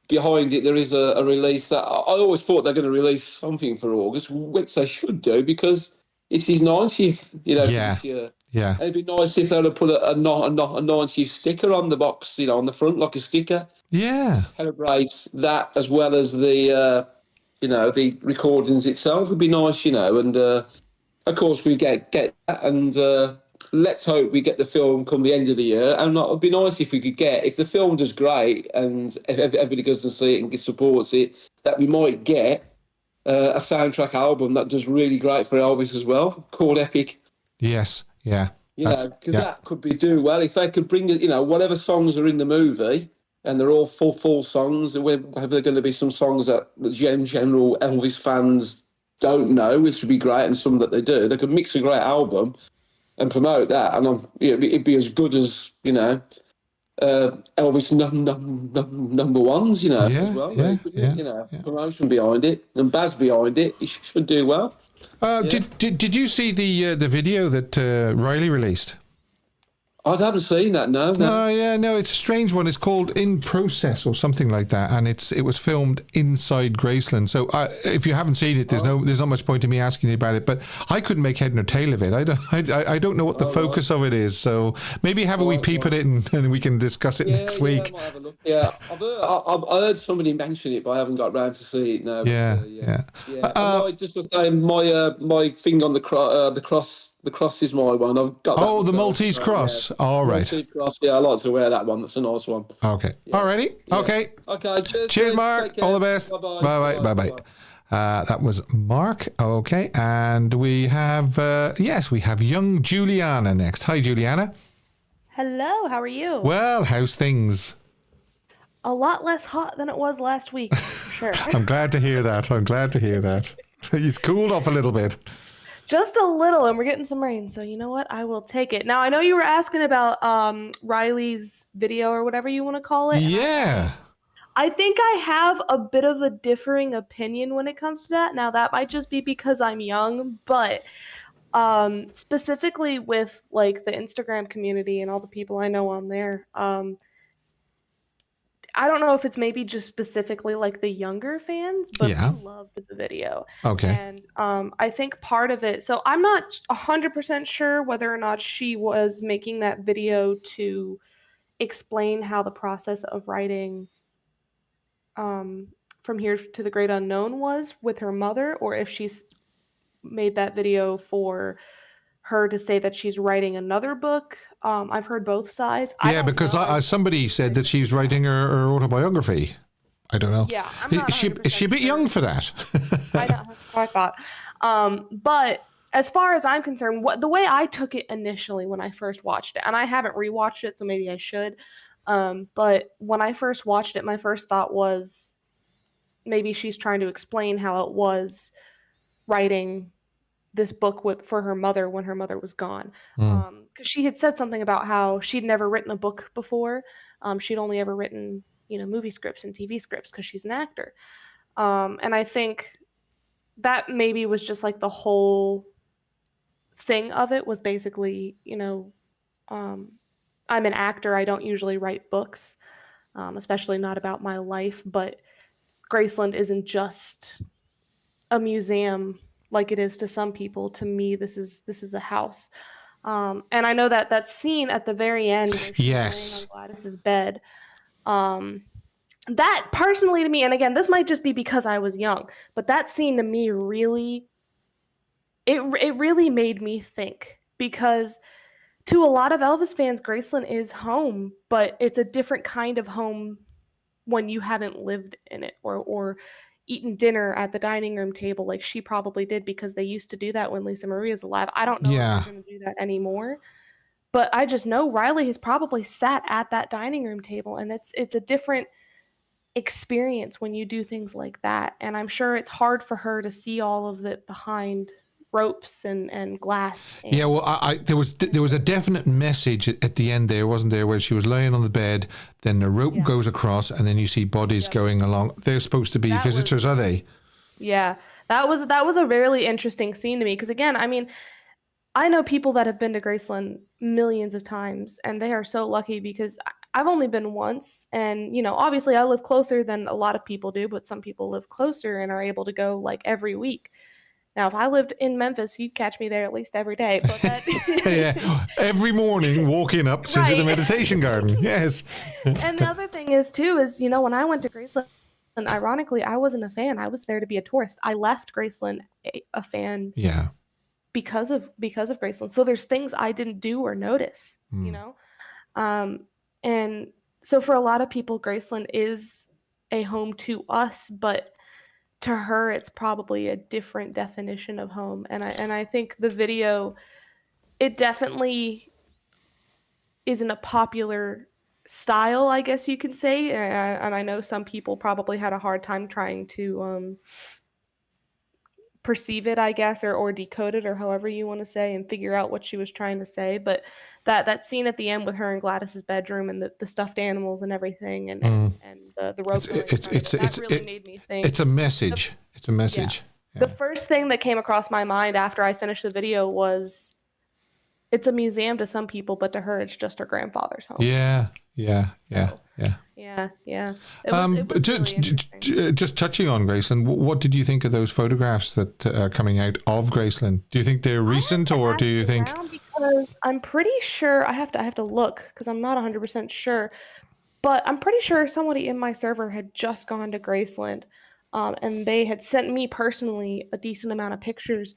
behind it there is a release that I always thought they're going to release something for August, which they should do because it's his 90th, this year. Yeah. It'd be nice if they would put a 90th sticker on the box, on the front, like a sticker. Yeah. Celebrate that as well as the the recordings itself would be nice, and of course we get that, and let's hope we get the film come the end of the year. And it would be nice if we could if the film does great and everybody goes to see it and supports it, that we might get a soundtrack album that does really great for Elvis as well, called Epic. Yes, yeah. Because that could do well if they could bring whatever songs are in the movie. And they're all full songs. Whether they're going to be some songs that the general Elvis fans don't know, which would be great, and some that they do. They could mix a great album and promote that, and it'd be as good as Elvis number ones, you know, as Yeah, well. yeah, You know, promotion behind it and Baz behind it. He should do well. Did you see the video that Riley released? I haven't seen that. No. No, it's a strange one. It's called In Process or something like that, and it was filmed inside Graceland. So if you haven't seen it, there's not much point in me asking you about it. But I couldn't make head nor tail of it. I don't know what the focus of it is. So maybe have a wee peep at it, and we can discuss it next week. I might have a look. Yeah, I heard somebody mention it, but I haven't got round to see it. No. Yeah. Just to say, my thing on the cross. The cross is my one. I've got that. Oh, the Maltese cross. Yeah. All right. Maltese cross. Yeah, I like to wear that one. That's a nice one. Okay. Yeah. Alrighty. Yeah. Okay. Okay. Cheers, Mark. All the best. Bye-bye. That was Mark. Okay. And we have, we have young Juliana next. Hi, Juliana. Hello. How are you? Well, how's things? A lot less hot than it was last week, for sure. I'm glad to hear that. He's cooled off a little bit. Just a little, and we're getting some rain, so you know what? I will take it. Now, I know you were asking about Riley's video or whatever you want to call it. Yeah. I think I have a bit of a differing opinion when it comes to that. Now, that might just be because I'm young, but specifically with like the Instagram community and all the people I know on there, I don't know if it's maybe just specifically like the younger fans, but I loved the video. Okay. And I think part of it, so I'm not 100% sure whether or not she was making that video to explain how the process of writing From Here to the Great Unknown was with her mother, or if she's made that video for her to say that she's writing another book. I've heard both sides. Yeah, because somebody said that she's writing her autobiography. I don't know. Yeah, I'm not is she a bit young for that? I know, that's what I thought. But as far as I'm concerned, the way I took it initially when I first watched it, and I haven't rewatched it, so maybe I should. But when I first watched it, my first thought was maybe she's trying to explain how it was writing this book for her mother when her mother was gone. Because she had said something about how she'd never written a book before. She'd only ever written, movie scripts and TV scripts because she's an actor. And I think that maybe was just like the whole thing of it was basically, I'm an actor. I don't usually write books, especially not about my life. But Graceland isn't just a museum like it is to some people. To me, this is a house. And I know that scene at the very end where she's laying on Gladys's bed, that personally to me, and again, this might just be because I was young, but that scene to me really, it really made me think, because to a lot of Elvis fans, Graceland is home, but it's a different kind of home when you haven't lived in it or eaten dinner at the dining room table like she probably did, because they used to do that when Lisa Marie is alive. I don't know if they're going to do that anymore, but I just know Riley has probably sat at that dining room table, and it's a different experience when you do things like that. And I'm sure it's hard for her to see all of it behind ropes and glass. And there was a definite message at the end there, wasn't there, where she was laying on the bed, then the rope goes across, and then you see bodies going along. They're supposed to be visitors, are they? Yeah, that was a really interesting scene to me, because again, I mean, I know people that have been to Graceland millions of times, and they are so lucky, because I've only been once, and obviously I live closer than a lot of people do, but some people live closer and are able to go like every week. Now, if I lived in Memphis, you'd catch me there at least every day. But that every morning walking up to the meditation garden. Yes. And the other thing is, when I went to Graceland, ironically, I wasn't a fan. I was there to be a tourist. I left Graceland a fan. Yeah. Because of Graceland. So there's things I didn't do or notice, and so for a lot of people, Graceland is a home to us, but to her, it's probably a different definition of home. And I think the video, it definitely isn't a popular style, I guess you can say. And I know some people probably had a hard time trying to perceive it, I guess, or decode it, or however you want to say, and figure out what she was trying to say. But that scene at the end with her in Gladys's bedroom and the stuffed animals and everything, and the rope, that really made me think. It's a message. It's a message. Yeah. The first thing that came across my mind after I finished the video was, it's a museum to some people, but to her, it's just her grandfather's home. Yeah. Yeah. It was really Just touching on Graceland, what did you think of those photographs that are coming out of Graceland? Do you think they're recent, or do you think? Because I'm pretty sure I have to look because I'm not 100% sure, but I'm pretty sure somebody in my server had just gone to Graceland, and they had sent me personally a decent amount of pictures.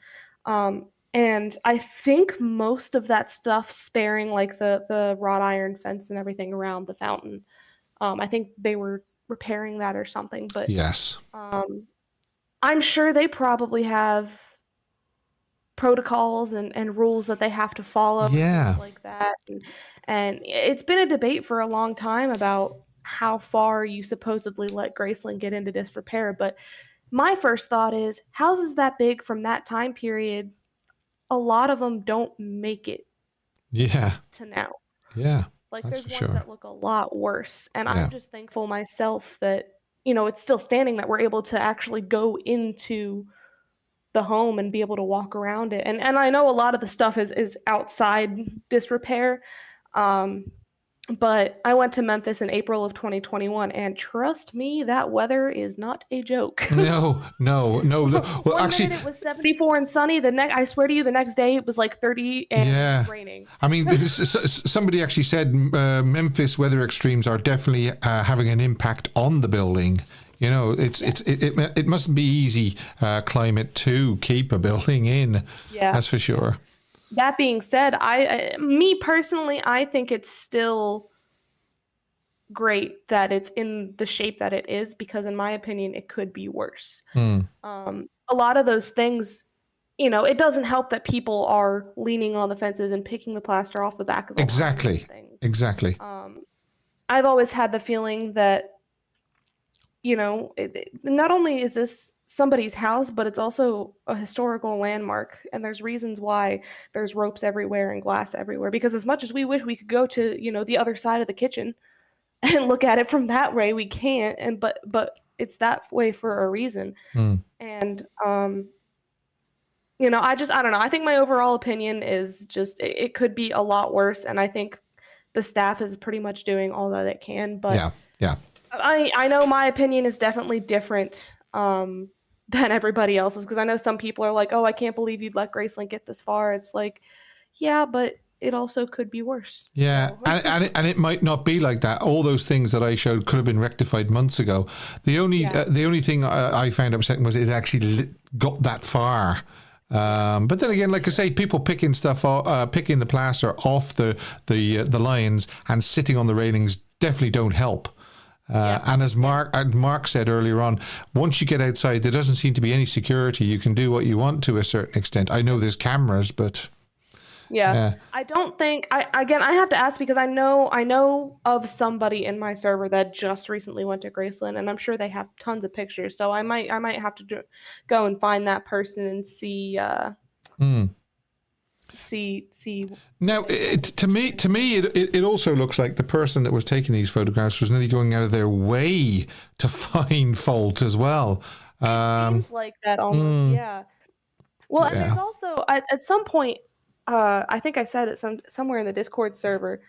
And I think most of that stuff sparing like the wrought iron fence and everything around the fountain. I think they were repairing that or something. But yes, I'm sure they probably have protocols and rules that they have to follow. Yeah. Things like that. And it's been a debate for a long time about how far you supposedly let Graceland get into disrepair. But my first thought is, houses that big from that time period, a lot of them don't make it to now. Yeah. Like there's ones that look a lot worse. And I'm just thankful myself that, it's still standing, that we're able to actually go into the home and be able to walk around it. And I know a lot of the stuff is outside disrepair. But I went to Memphis in April of 2021, and trust me, that weather is not a joke. No. Well, actually, minute it was 74 and sunny. I swear to you, the next day it was like 30 and raining. I mean, somebody actually said Memphis weather extremes are definitely having an impact on the building. It mustn't be easy climate to keep a building in. Yeah, that's for sure. That being said, me personally, I think it's still great that it's in the shape that it is, because in my opinion, it could be worse. A lot of those things, it doesn't help that people are leaning on the fences and picking the plaster off the back of the Exactly. I've always had the feeling that, not only is this somebody's house, but it's also a historical landmark. And there's reasons why there's ropes everywhere and glass everywhere. Because as much as we wish we could go to, the other side of the kitchen and look at it from that way, we can't. But it's that way for a reason. And, I don't know. I think my overall opinion is just, it could be a lot worse. And I think the staff is pretty much doing all that it can. But yeah. I know my opinion is definitely different than everybody else's, because I know some people are like, oh, I can't believe you'd let Graceland get this far. It's like, yeah, but it also could be worse. Yeah, and it might not be like that. All those things that I showed could have been rectified months ago. The only thing I found upsetting was it actually got that far. But then again, like I say, people picking the plaster off the lines and sitting on the railings definitely don't help. And as Mark said earlier on, once you get outside, there doesn't seem to be any security. You can do what you want to a certain extent. I know there's cameras, but I don't think I have to ask, because I know of somebody in my server that just recently went to Graceland, and I'm sure they have tons of pictures. So I might have to go and find that person and see. See. Now, to me, it also looks like the person that was taking these photographs was nearly going out of their way to find fault as well. It seems like that almost, yeah. Well, and there's also at some point, I think I said it somewhere in the Discord server,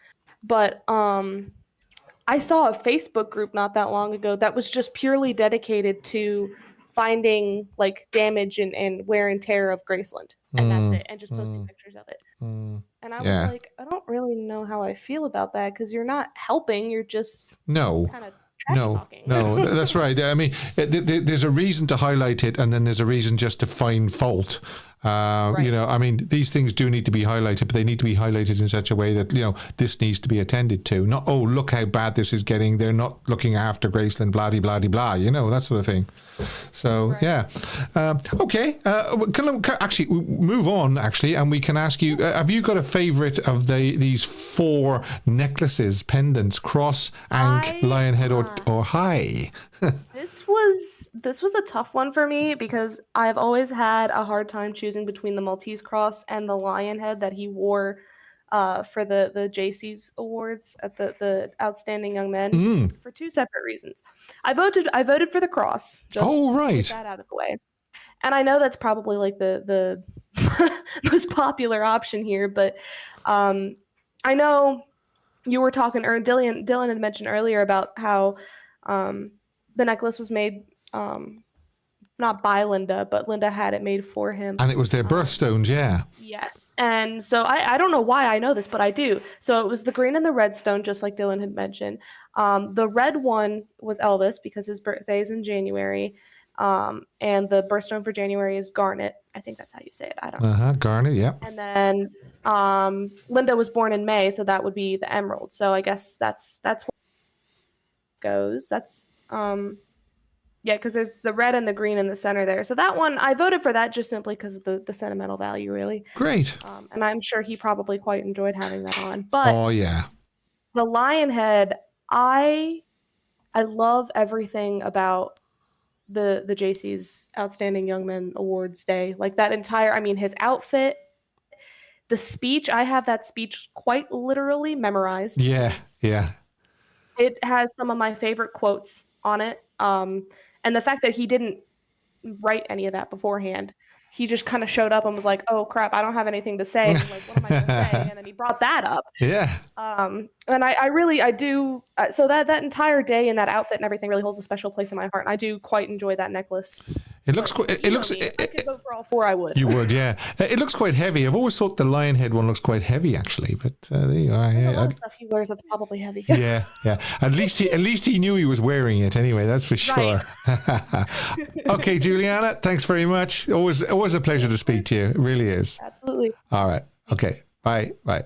but I saw a Facebook group not that long ago that was just purely dedicated to finding like damage and wear and tear of Graceland, and that's it, and just posting pictures of it. And I was like, I don't really know how I feel about that, because you're not helping, you're just kind of trash-talking. No, that's right. I mean, there's a reason to highlight it, and then there's a reason just to find fault. I mean, these things do need to be highlighted, but they need to be highlighted in such a way that, this needs to be attended to. Not, oh, look how bad this is getting. They're not looking after Graceland, blah, blah, blah, blah, that sort of thing. So, okay. Can actually move on, and we can ask you, have you got a favourite of these 4 necklaces, pendants, cross, ankh, lion head, or high? This was a tough one for me because I've always had a hard time choosing between the Maltese cross and the lion head that he wore for the JC's awards at the Outstanding Young Men for two separate reasons. I voted for the cross. Just Oh, to right. get that out of the way. And I know that's probably like the most popular option here, but I know you were talking, or Dylan had mentioned earlier about how the necklace was made not by Linda, but Linda had it made for him. And it was their birthstones, yeah. Yes. And so I don't know why I know this, but I do. So it was the green and the red stone, just like Dylan had mentioned. The red one was Elvis because his birthday is in January. And the birthstone for January is garnet. I think that's how you say it. I don't know. Garnet, yeah. And then Linda was born in May, so that would be the emerald. So I guess that's where it goes. That's yeah, because there's the red and the green in the center there. So that one, I voted for that just simply because of the sentimental value, really. Great. And I'm sure he probably quite enjoyed having that on. But Oh, yeah. the lion head, I love everything about the JC's Outstanding Young Men Awards Day. Like that entire, I mean, his outfit, the speech, I have that speech quite literally memorized. Yeah, yeah. It has some of my favorite quotes on it. And the fact that he didn't write any of that beforehand. He just kind of showed up and was like, oh crap, I don't have anything to say. And I'm like, what am I going to say? And then he brought that up. Yeah. And I do. So that entire day and that outfit and everything really holds a special place in my heart. And I do quite enjoy that necklace. It looks quite. It looks. If I could vote for all four, I would. You would, yeah. It looks quite heavy. I've always thought the lion head one looks quite heavy, actually. But there you are. There's a Yeah. lot of stuff he wears that's probably heavy. Yeah, yeah. At least he knew he was wearing it anyway. That's for sure. Right. Okay, Juliana, thanks very much. Always a pleasure to speak to you. It really is. Absolutely. All right. Okay. Bye. Bye.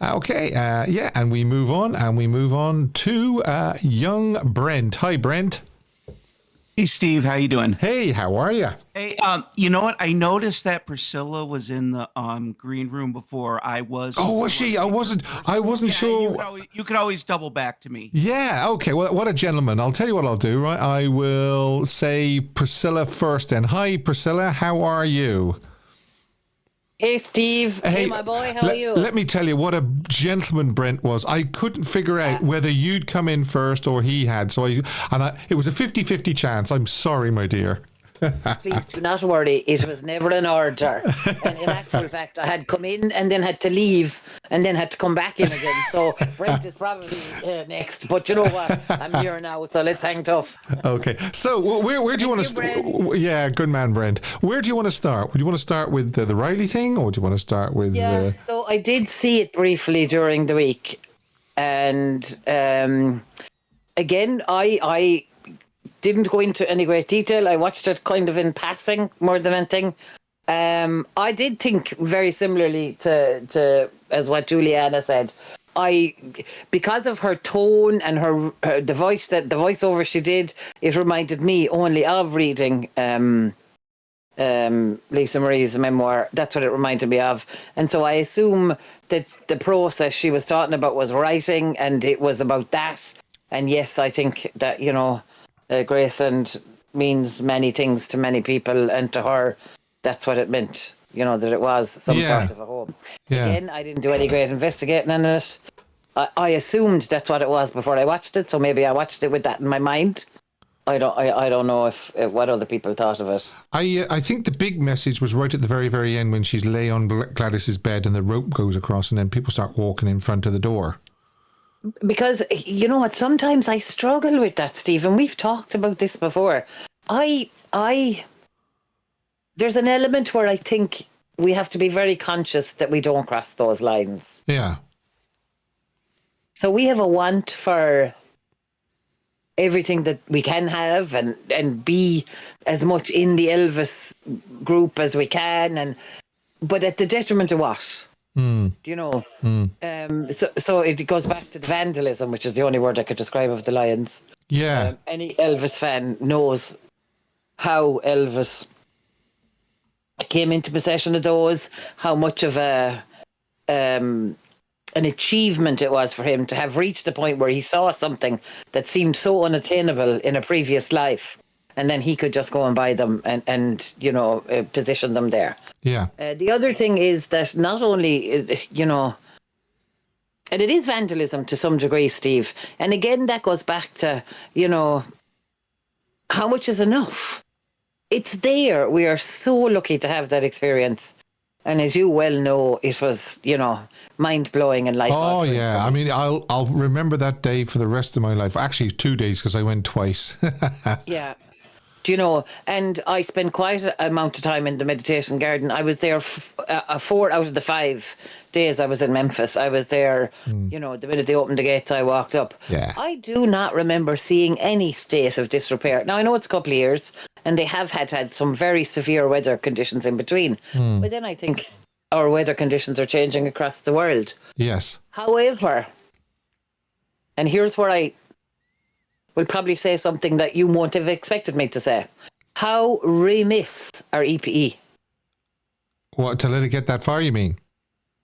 Okay. Yeah, and we move on to young Brent. Hi, Brent. Hey, Steve, how you doing? Hey, how are you? Hey, you know what? I noticed that Priscilla was in the green room before I was. Oh, was she? I wasn't sure. You could always double back to me. Yeah, okay. Well, what a gentleman. I'll tell you what I'll do, right? I will say Priscilla first then. Hi, Priscilla. How are you? Hey, Steve. Hey, my boy. How are you? Let me tell you what a gentleman Brent was. I couldn't figure out whether you'd come in first or he had. So it was a 50-50 chance. I'm sorry, my dear. Please do not worry. It was never an order. And in actual fact, I had come in and then had to leave and then had to come back in again. So Brent is probably next. But you know what? I'm here now, so let's hang tough. Okay. So where do you want to start? Yeah, good man, Brent. Where do you want to start? Would you want to start with the Riley thing, or do you want to start with... Yeah, so I did see it briefly during the week. And again, I didn't go into any great detail. I watched it kind of in passing more than anything. I did think very similarly to as what Juliana said. Because of her tone and the voiceover she did, it reminded me only of reading Lisa Marie's memoir. That's what it reminded me of. And so I assume that the process she was talking about was writing, and it was about that. And yes, I think that, Graceland means many things to many people, and to her, that's what it meant. That it was some sort of a home. Yeah. Again, I didn't do any great investigating on it. I assumed that's what it was before I watched it, so maybe I watched it with that in my mind. I don't know if what other people thought of it. I think the big message was right at the very, very end when she's lay on Gladys's bed and the rope goes across, and then people start walking in front of the door. Because, you know what, sometimes I struggle with that, Stephen. We've talked about this before. There's an element where I think we have to be very conscious that we don't cross those lines. Yeah. So we have a want for everything that we can have and be as much in the Elvis group as we can, but at the detriment of what? Do you know? So it goes back to the vandalism, which is the only word I could describe of the Lions. Yeah. Any Elvis fan knows how Elvis came into possession of those, how much of a an achievement it was for him to have reached the point where he saw something that seemed so unattainable in a previous life, and then he could just go and buy them and position them there. Yeah. The other thing is that not only, and it is vandalism to some degree, Steve. And again, that goes back to, how much is enough? It's there. We are so lucky to have that experience. And as you well know, it was, mind-blowing and life-altering. Oh, yeah. I mean, I'll remember that day for the rest of my life. Actually, 2 days because I went twice. Yeah. And I spent quite an amount of time in the meditation garden. I was there 4 out of the 5 days I was in Memphis. I was there, the minute they opened the gates, I walked up. Yeah. I do not remember seeing any state of disrepair. Now, I know it's a couple of years, and they have had some very severe weather conditions in between. But then I think our weather conditions are changing across the world. Yes. However, and here's where I will probably say something that you won't have expected me to say. How remiss are EPE? What, to let it get that far, you mean?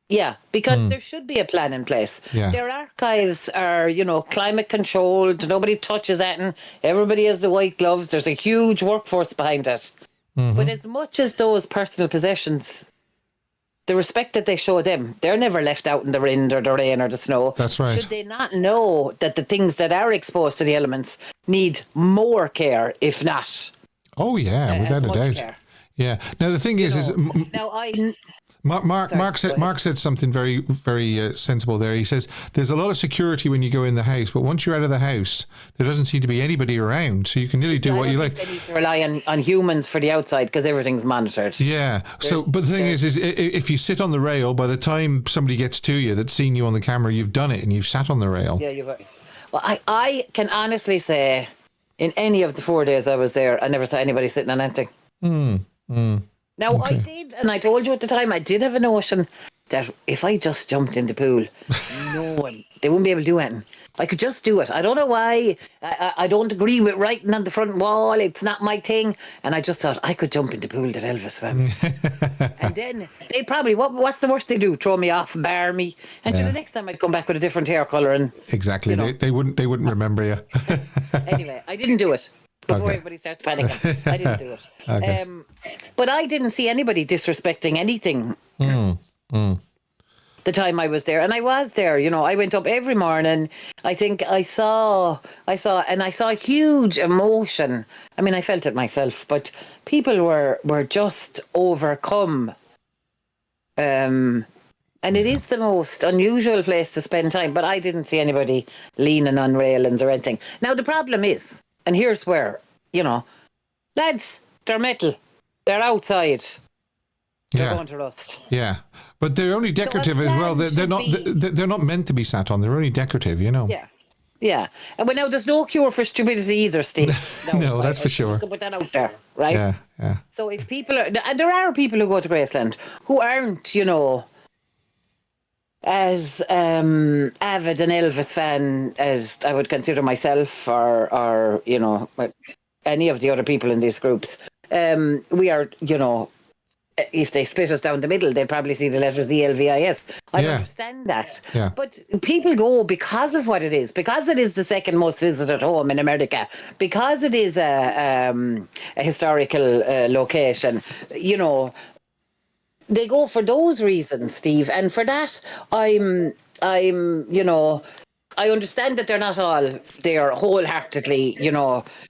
Yeah, because there should be a plan in place. Yeah. Their archives are, climate controlled. Nobody touches that, and everybody has the white gloves. There's a huge workforce behind it. But as much as those personal possessions, the respect that they show them, they're never left out in the wind or the rain or the snow. That's right. Should they not know that the things that are exposed to the elements need more care, if not? Oh, yeah, without a doubt. Care. Yeah. Now, the thing is now Mark said something very, very sensible there. He says there's a lot of security when you go in the house, but once you're out of the house, there doesn't seem to be anybody around, so you can nearly do what you like. They need to rely on humans for the outside because everything's monitored. Yeah. But the thing is if you sit on the rail, by the time somebody gets to you that's seen you on the camera, you've done it and you've sat on the rail. Yeah, well, I can honestly say, in any of the 4 days I was there, I never saw anybody sitting on anything. Now, okay. I did, and I told you at the time, I did have a notion that if I just jumped in the pool, they wouldn't be able to do anything. I could just do it. I don't know why. I don't agree with writing on the front wall. It's not my thing. And I just thought I could jump in the pool that Elvis swam. And then they probably, what's the worst they do? Throw me off, bar me. And the next time I'd come back with a different hair colour. And exactly. They wouldn't remember you. Anyway, I didn't do it. Before everybody starts panicking. I didn't do it. Okay. But I didn't see anybody disrespecting anything the time I was there. And I was there, I went up every morning. I think I saw huge emotion. I mean, I felt it myself, but people were just overcome. And it is the most unusual place to spend time, but I didn't see anybody leaning on railings or anything. Now, the problem is, and here's where, lads, they're metal. They're outside. They're going to rust. Yeah, but they're only decorative as well. They're not meant to be sat on. They're only decorative, Yeah. Yeah. And now there's no cure for stupidity either, Steve. No, that's for sure. Put that out there, right? Yeah. So if people are, and there are people who go to Graceland who aren't, as avid an Elvis fan as I would consider myself or any of the other people in these groups. We are, if they split us down the middle, they'd probably see the letters ELVIS. I understand that. Yeah. But people go because of what it is, because it is the second most visited home in America, because it is a historical location, they go for those reasons, Steve. And for that, I understand that they're not all there wholeheartedly,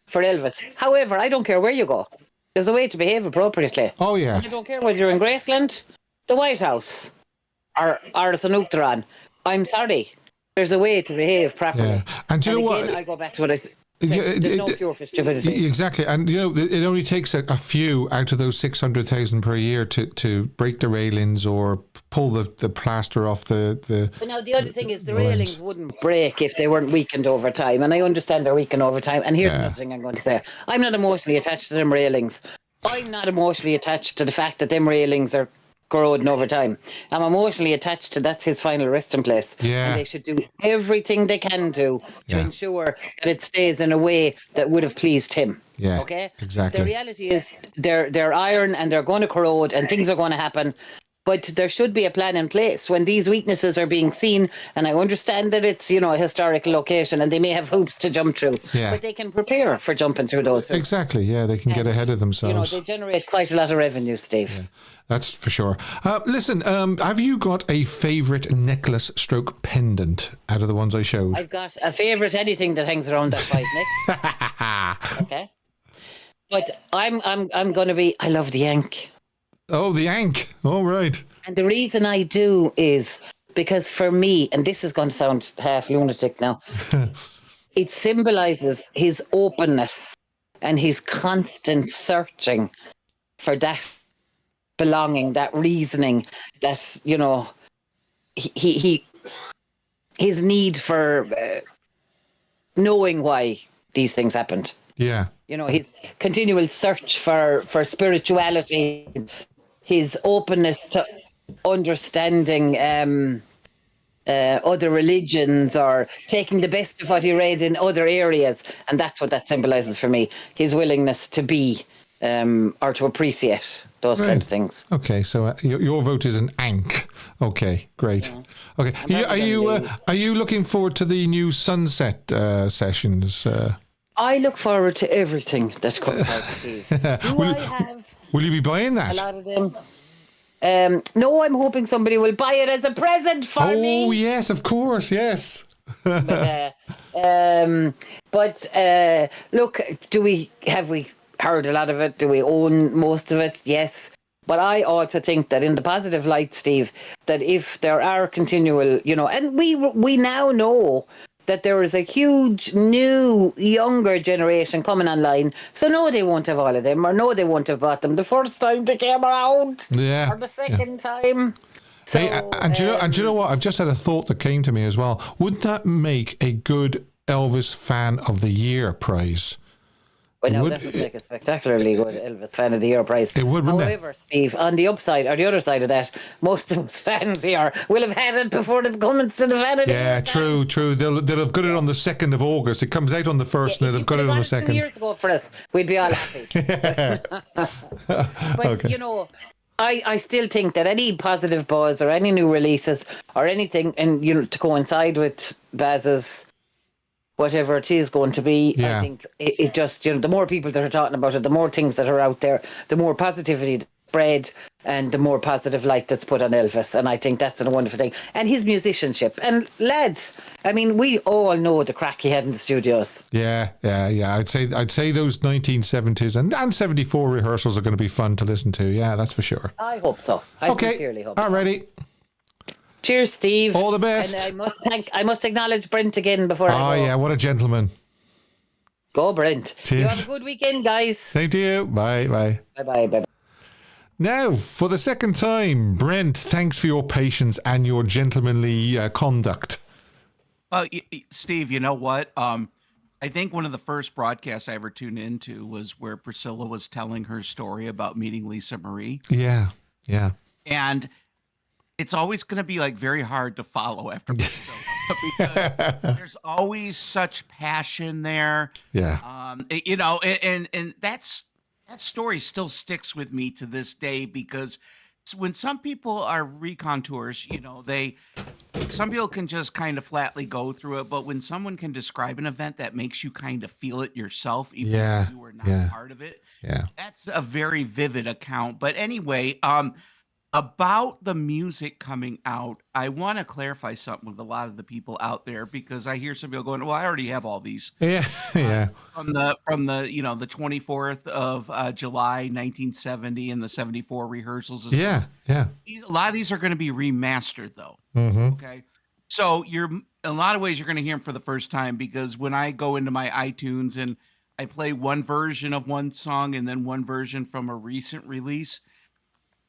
for Elvis. However, I don't care where you go. There's a way to behave appropriately. Oh, yeah. And I don't care whether you're in Graceland, the White House, or St. Thérèse. I'm sorry. There's a way to behave properly. Yeah. And do you know again, what? I go back to what I said. There's no cure for stupidity. Exactly. And, it only takes a few out of those 600,000 per year to break the railings or pull the plaster off the But now the other thing is the railings wouldn't break if they weren't weakened over time. And I understand they're weakened over time. And here's another thing I'm going to say. I'm not emotionally attached to them railings. I'm not emotionally attached to the fact that them railings are corroding over time. I'm emotionally attached to that's his final resting place. Yeah. And they should do everything they can do to ensure that it stays in a way that would have pleased him. Yeah. Okay? Exactly. The reality is they're iron and they're going to corrode and things are going to happen. But there should be a plan in place when these weaknesses are being seen. And I understand that it's, a historic location and they may have hoops to jump through. Yeah. But they can prepare for jumping through those hoops. Exactly. Yeah, they can get ahead of themselves. They generate quite a lot of revenue, Steve. Yeah, that's for sure. Listen, have you got a favourite necklace stroke pendant out of the ones I showed? I've got a favourite anything that hangs around that 5 neck. Okay. But I'm going to be, I love the Yank. Oh, the Ankh. All right. And the reason I do is because for me, and this is going to sound half lunatic now, it symbolizes his openness and his constant searching for that belonging, that reasoning, that, his need for knowing why these things happened. Yeah. His continual search for spirituality, his openness to understanding other religions or taking the best of what he read in other areas. And that's what that symbolizes for me, his willingness to be or to appreciate those kind of things. Okay, so your vote is an Ankh. Okay, great. Yeah. Okay, are you looking forward to the new Sunset sessions? I look forward to everything that comes out, Steve. Will you be buying that? A lot of them. No, I'm hoping somebody will buy it as a present for me. Oh, yes, of course, yes. But look, have we heard a lot of it? Do we own most of it? Yes. But I also think that in the positive light, Steve, that if there are continual, and we now know that there is a huge new younger generation coming online. So no, they won't have all of them, or no, they won't have bought them the first time they came around, or the second time. So, hey, and do you know what? I've just had a thought that came to me as well. Would that make a good Elvis Fan of the Year prize? Well, no, that would make a spectacularly good Elvis Fan of the Year prize. It would, wouldn't it? However, Steve, on the upside, or the other side of that, most of us fans here will have had it before they come into the Fan of the Year. Yeah, true. They'll have got it on the 2nd of August. It comes out on the 1st, and they'll have got it on the 2nd. 2 years ago for us, we'd be all happy. But, Okay. I still think that any positive buzz or any new releases or anything, and to coincide with Baz's whatever it is going to be, Yeah. I think it just, the more people that are talking about it, the more things that are out there, the more positivity that's spread, and the more positive light that's put on Elvis. And I think that's a wonderful thing. And his musicianship. And lads, I mean, we all know the crack he had in the studios. Yeah. I'd say those 1970s and 74 rehearsals are going to be fun to listen to. Yeah, that's for sure. I hope so. I sincerely hope so. Alrighty. Cheers, Steve. All the best. And I must acknowledge Brent again before I go. Oh, yeah, what a gentleman. Go, Brent. Cheers. You have a good weekend, guys. Same to you. Bye. Bye. Now, for the second time, Brent, thanks for your patience and your gentlemanly conduct. Steve, you know what? I think one of the first broadcasts I ever tuned into was where Priscilla was telling her story about meeting Lisa Marie. Yeah. And it's always going to be very hard to follow after Priscilla because there's always such passion there. Yeah. And that story still sticks with me to this day because when some people are recontours, some people can just kind of flatly go through it. But when someone can describe an event that makes you kind of feel it yourself, even if you were not part of it, that's a very vivid account. But anyway, about the music coming out, I want to clarify something with a lot of the people out there because I hear some people going, "Well, I already have all these." Yeah. From the the 24th of July 1970 and the 74 rehearsals. Yeah. A lot of these are going to be remastered though. Mm-hmm. Okay. So in a lot of ways you're going to hear them for the first time because when I go into my iTunes and I play one version of one song and then one version from a recent release,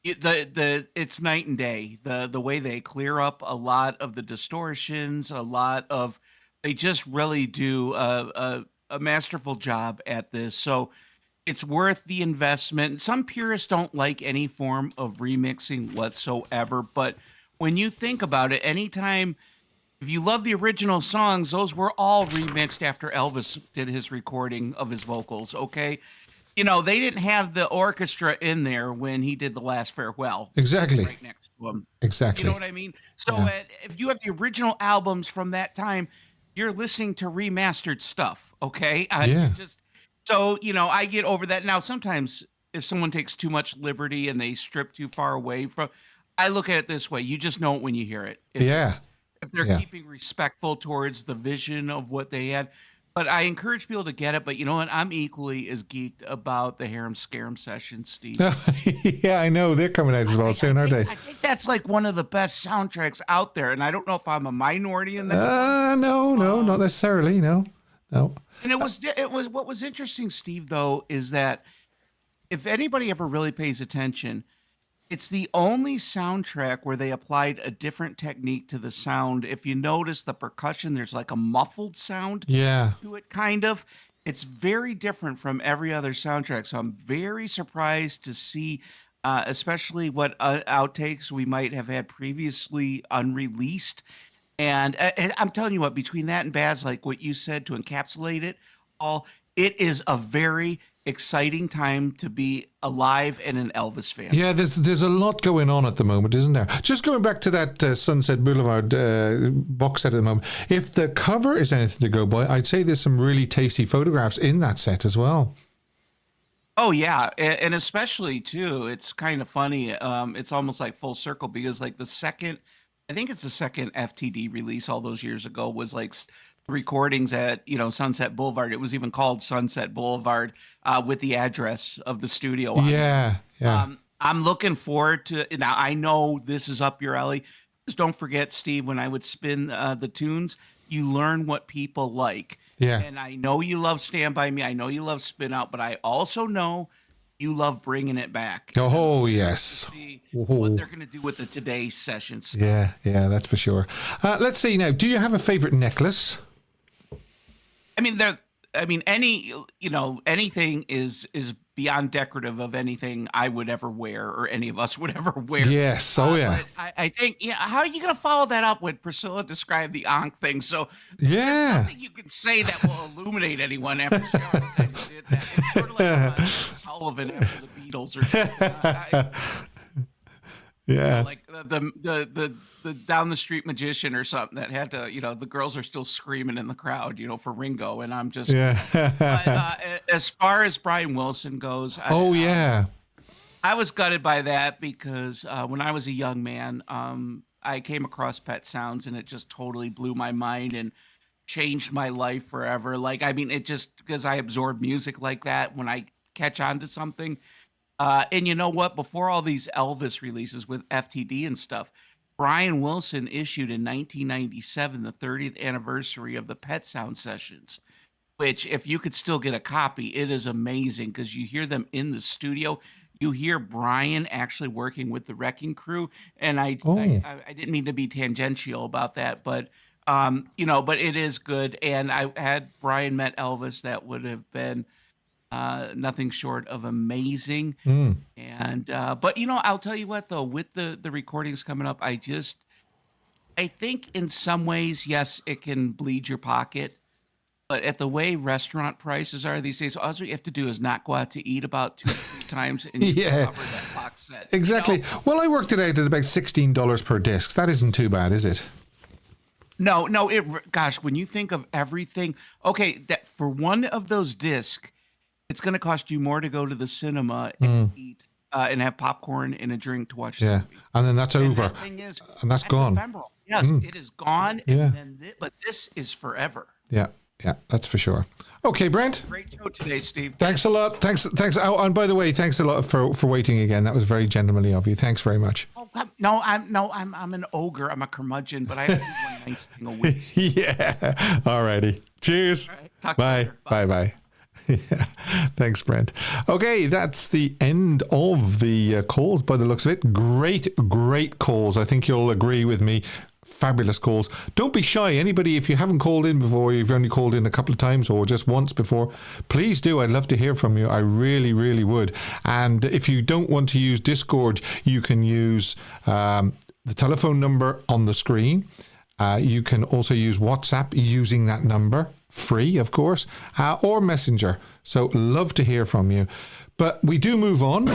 it's night and day. The way they clear up a lot of the distortions, they just really do a masterful job at this. So it's worth the investment. Some purists don't like any form of remixing whatsoever, but when you think about it, anytime, if you love the original songs, those were all remixed after Elvis did his recording of his vocals, okay? You know, they didn't have the orchestra in there when he did The Last Farewell. Exactly. Right next to him. Exactly. You know what I mean? So if you have the original albums from that time, you're listening to remastered stuff, okay? So, you know, I get over that. Now, sometimes if someone takes too much liberty and they strip too far away from, I look at it this way. You just know it when you hear it. If they're keeping respectful towards the vision of what they had. But I encourage people to get it. But you know what? I'm equally as geeked about the Harem Scarum sessions, Steve. Yeah, I know. They're coming out as well soon, aren't they? I think that's like one of the best soundtracks out there. And I don't know if I'm a minority in that. No, not necessarily. No. And it was what was interesting, Steve, though, is that if anybody ever really pays attention, it's the only soundtrack where they applied a different technique to the sound. If you notice the percussion, there's like a muffled sound to it, kind of. It's very different from every other soundtrack. So I'm very surprised to see, especially what outtakes we might have had previously unreleased. And I'm telling you what, between that and Baz, like what you said, to encapsulate it all, it is a very exciting time to be alive and an Elvis fan. Yeah, there's a lot going on at the moment, isn't there? Just going back to that Sunset Boulevard box set at the moment, if the cover is anything to go by, I'd say there's some really tasty photographs in that set as well. Oh, yeah. And especially, too, it's kind of funny. It's almost like full circle because, like, I think it's the second FTD release all those years ago was like recordings at, you know, Sunset Boulevard. It was even called Sunset Boulevard with the address of the studio on it. I'm looking forward to, now I know this is up your alley. Just don't forget, Steve, when I would spin the tunes, you learn what people like. Yeah. And I know you love Stand By Me. I know you love Spin Out, but I also know you love bringing it back. Oh, yes. What they're going to do with the Today session stuff. Yeah, that's for sure. Let's see now. Do you have a favorite necklace? Anything is beyond decorative of anything I would ever wear or any of us would ever wear. Yes. But I think, how are you going to follow that up when Priscilla described the Ankh thing? So there's nothing you can say that will illuminate anyone after she already did that. It's sort of like Sullivan after the Beatles or something. Like the down the street magician or something that had to, the girls are still screaming in the crowd, for Ringo. And I'm just, but, as far as Brian Wilson goes, I was gutted by that because when I was a young man, I came across Pet Sounds and it just totally blew my mind and changed my life forever. It just, because I absorb music like that when I catch on to something. And you know what? Before all these Elvis releases with FTD and stuff, Brian Wilson issued in 1997 the 30th anniversary of the Pet Sound Sessions, which if you could still get a copy, it is amazing because you hear them in the studio. You hear Brian actually working with the Wrecking Crew. And I didn't mean to be tangential about that, but but it is good. And I had Brian met Elvis, that would have been nothing short of amazing. And but I'll tell you what though, with the recordings coming up, I think in some ways, yes, it can bleed your pocket, but at the way restaurant prices are these days, all you have to do is not go out to eat about 2 or 3 times and you can cover that box set. Exactly. Well, I worked it out at about $16 per disc. That isn't too bad, is it? No, gosh, when you think of everything, okay, that for one of those discs, it's going to cost you more to go to the cinema and eat and have popcorn and a drink to watch the movie. And then that's over. And that's gone. Ephemeral. Yes, it is gone. Yeah. And then but this is forever. Yeah, that's for sure. Okay, Brent. Great show today, Steve. Thanks a lot. Thanks. Oh, and by the way, thanks a lot for waiting again. That was very gentlemanly of you. Thanks very much. Oh, I'm an ogre. I'm a curmudgeon, but I do one nice thing a week. Yeah. All righty. Cheers. All right, talk Bye. to you later. Bye. Yeah. Thanks, Brent. Okay, that's the end of the calls by the looks of it. Great calls. I think you'll agree with me. Fabulous calls. Don't be shy. Anybody, if you haven't called in before, you've only called in a couple of times or just once before, please do. I'd love to hear from you. I really, really would. And if you don't want to use Discord, you can use the telephone number on the screen. You can also use WhatsApp using that number. free, of course, or Messenger. So love to hear from you. But we do move on.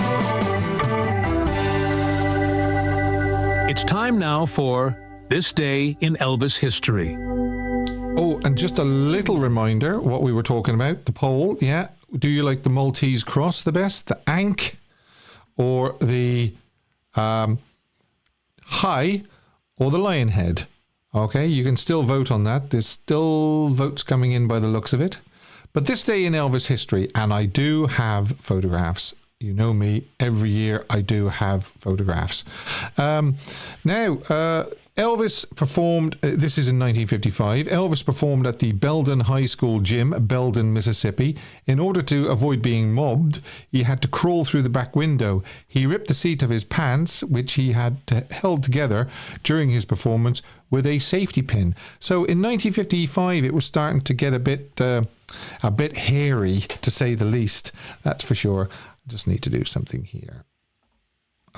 It's time now for This Day in Elvis History. Oh, and just a little reminder what we were talking about, the poll. Yeah. Do you like the Maltese cross the best, the Ankh, or the High, or the Lion Head? Okay, you can still vote on that. There's still votes coming in by the looks of it. But this day in Elvis history, and I do have photographs. You know me, every year I do have photographs. Elvis performed, this is in 1955, Elvis performed at the Belden High School gym, Belden, Mississippi. In order to avoid being mobbed, he had to crawl through the back window. He ripped the seat of his pants, which he had held together during his performance, with a safety pin. So in 1955, it was starting to get a bit hairy, to say the least. That's for sure. Just need to do something here.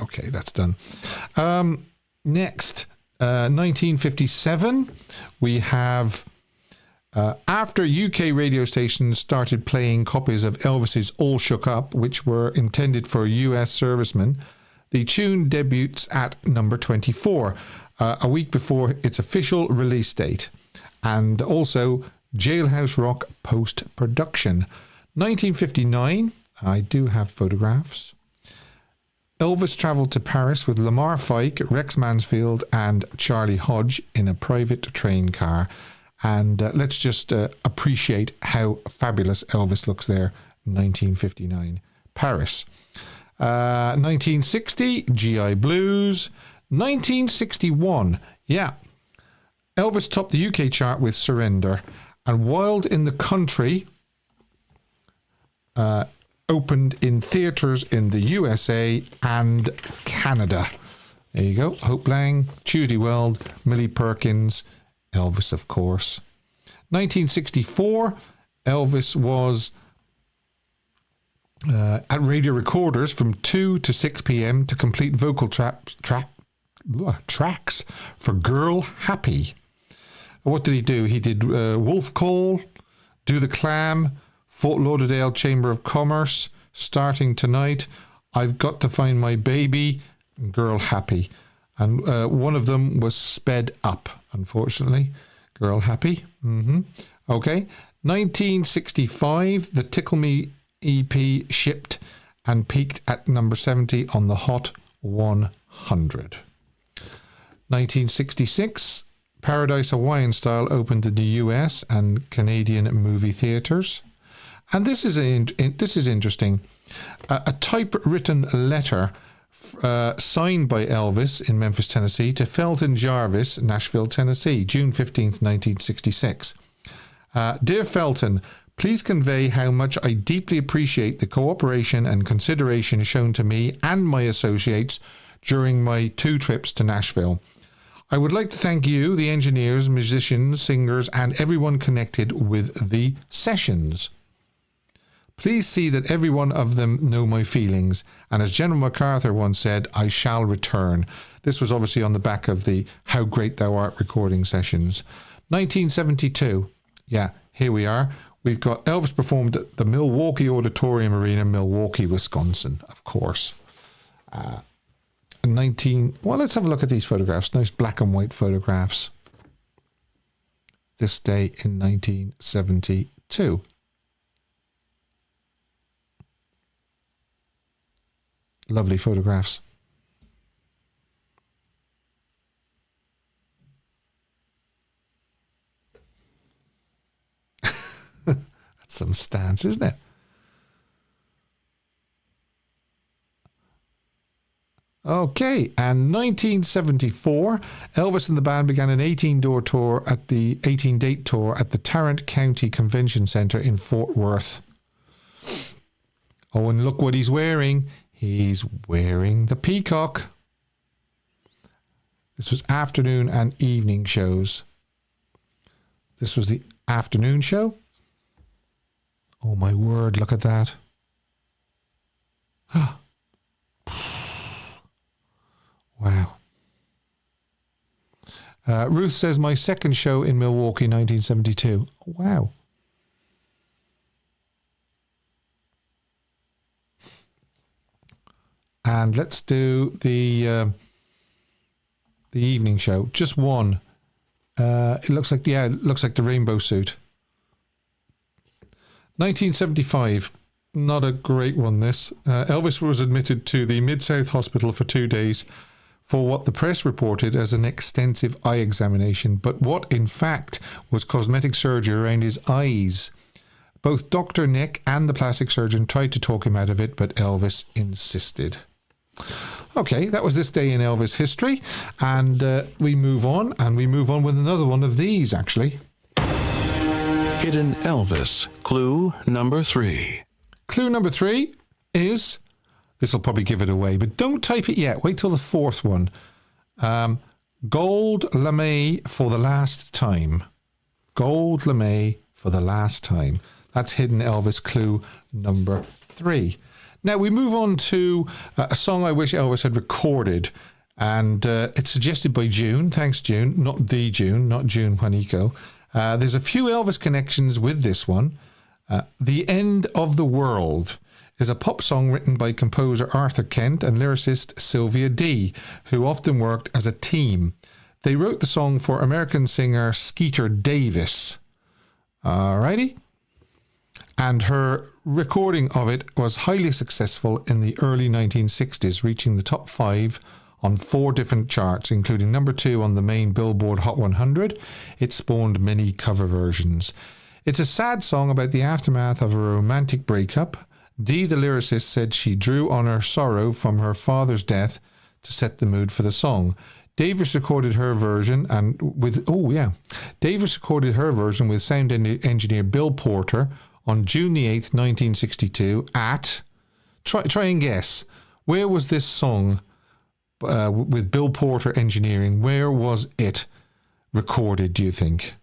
Okay, that's done. Next, 1957, we have, after UK radio stations started playing copies of Elvis's All Shook Up, which were intended for US servicemen, the tune debuts at number 24, a week before its official release date, and also Jailhouse Rock post-production. 1959, I do have photographs. Elvis travelled to Paris with Lamar Fike, Rex Mansfield and Charlie Hodge in a private train car. And let's just appreciate how fabulous Elvis looks there. 1959, Paris. 1960, GI Blues. 1961, Elvis topped the UK chart with Surrender. And Wild in the Country opened in theatres in the USA and Canada. There you go. Hope Lang, Tuesday Weld, Millie Perkins, Elvis, of course. 1964, Elvis was at Radio Recorders from 2 to 6 p.m. to complete vocal tracks for Girl Happy. What did he do? He did Wolf Call, Do the Clam, Fort Lauderdale Chamber of Commerce, Starting Tonight, I've Got to Find My Baby, and Girl Happy. And one of them was Sped Up, unfortunately. Girl Happy. Okay. 1965, the Tickle Me EP shipped and peaked at number 70 on the Hot 100. 1966, Paradise Hawaiian Style opened in the US and Canadian movie theatres. And this is interesting. A typewritten letter signed by Elvis in Memphis, Tennessee, to Felton Jarvis, Nashville, Tennessee, June 15th, 1966. Dear Felton, please convey how much I deeply appreciate the cooperation and consideration shown to me and my associates during my 2 trips to Nashville. I would like to thank you, the engineers, musicians, singers, and everyone connected with the sessions. Please see that every one of them know my feelings, and as General MacArthur once said, I shall return. This was obviously on the back of the How Great Thou Art recording sessions. 1972, here we are. We've got Elvis performed at the Milwaukee Auditorium Arena, Milwaukee, Wisconsin, of course. Let's have a look at these photographs. Nice black and white photographs. This day in 1972. Lovely photographs. That's some stance, isn't it? Okay, and 1974, Elvis and the band began an 18-date tour at the Tarrant County Convention Center in Fort Worth. Oh, and look what he's wearing. He's wearing the peacock. This was afternoon and evening shows. This was the afternoon show. Oh my word, look at that. Wow. Ruth says, my second show in Milwaukee, 1972. Wow. And let's do the evening show. Just one. It looks like the rainbow suit. 1975. Not a great one, this. Elvis was admitted to the Mid-South Hospital for 2 days for what the press reported as an extensive eye examination, but what in fact was cosmetic surgery around his eyes. Both Dr. Nick and the plastic surgeon tried to talk him out of it, but Elvis insisted. Okay, that was this day in Elvis history, and we move on with another one of these, actually. Hidden Elvis. Clue number 3. Clue number 3 is, this will probably give it away, but don't type it yet. Wait till the fourth one. Gold lame for the last time. Gold lame for the last time. That's Hidden Elvis clue number 3. Now we move on to a song I wish Elvis had recorded, and it's suggested by June. Thanks, June. Not the June, not June Juanico. There's a few Elvis connections with this one. The End of the World is a pop song written by composer Arthur Kent and lyricist Sylvia D, who often worked as a team. They wrote the song for American singer Skeeter Davis. Alrighty. And her recording of it was highly successful in the early 1960s, reaching the top 5 on 4 different charts, including number 2 on the main Billboard Hot 100. It spawned many cover versions. It's a sad song about the aftermath of a romantic breakup. Dee, the lyricist, said she drew on her sorrow from her father's death to set the mood for the song. Davis recorded her version with sound engineer Bill Porter on June the 8th, 1962 at... Try and guess. Where was this song with Bill Porter engineering? Where was it recorded, do you think?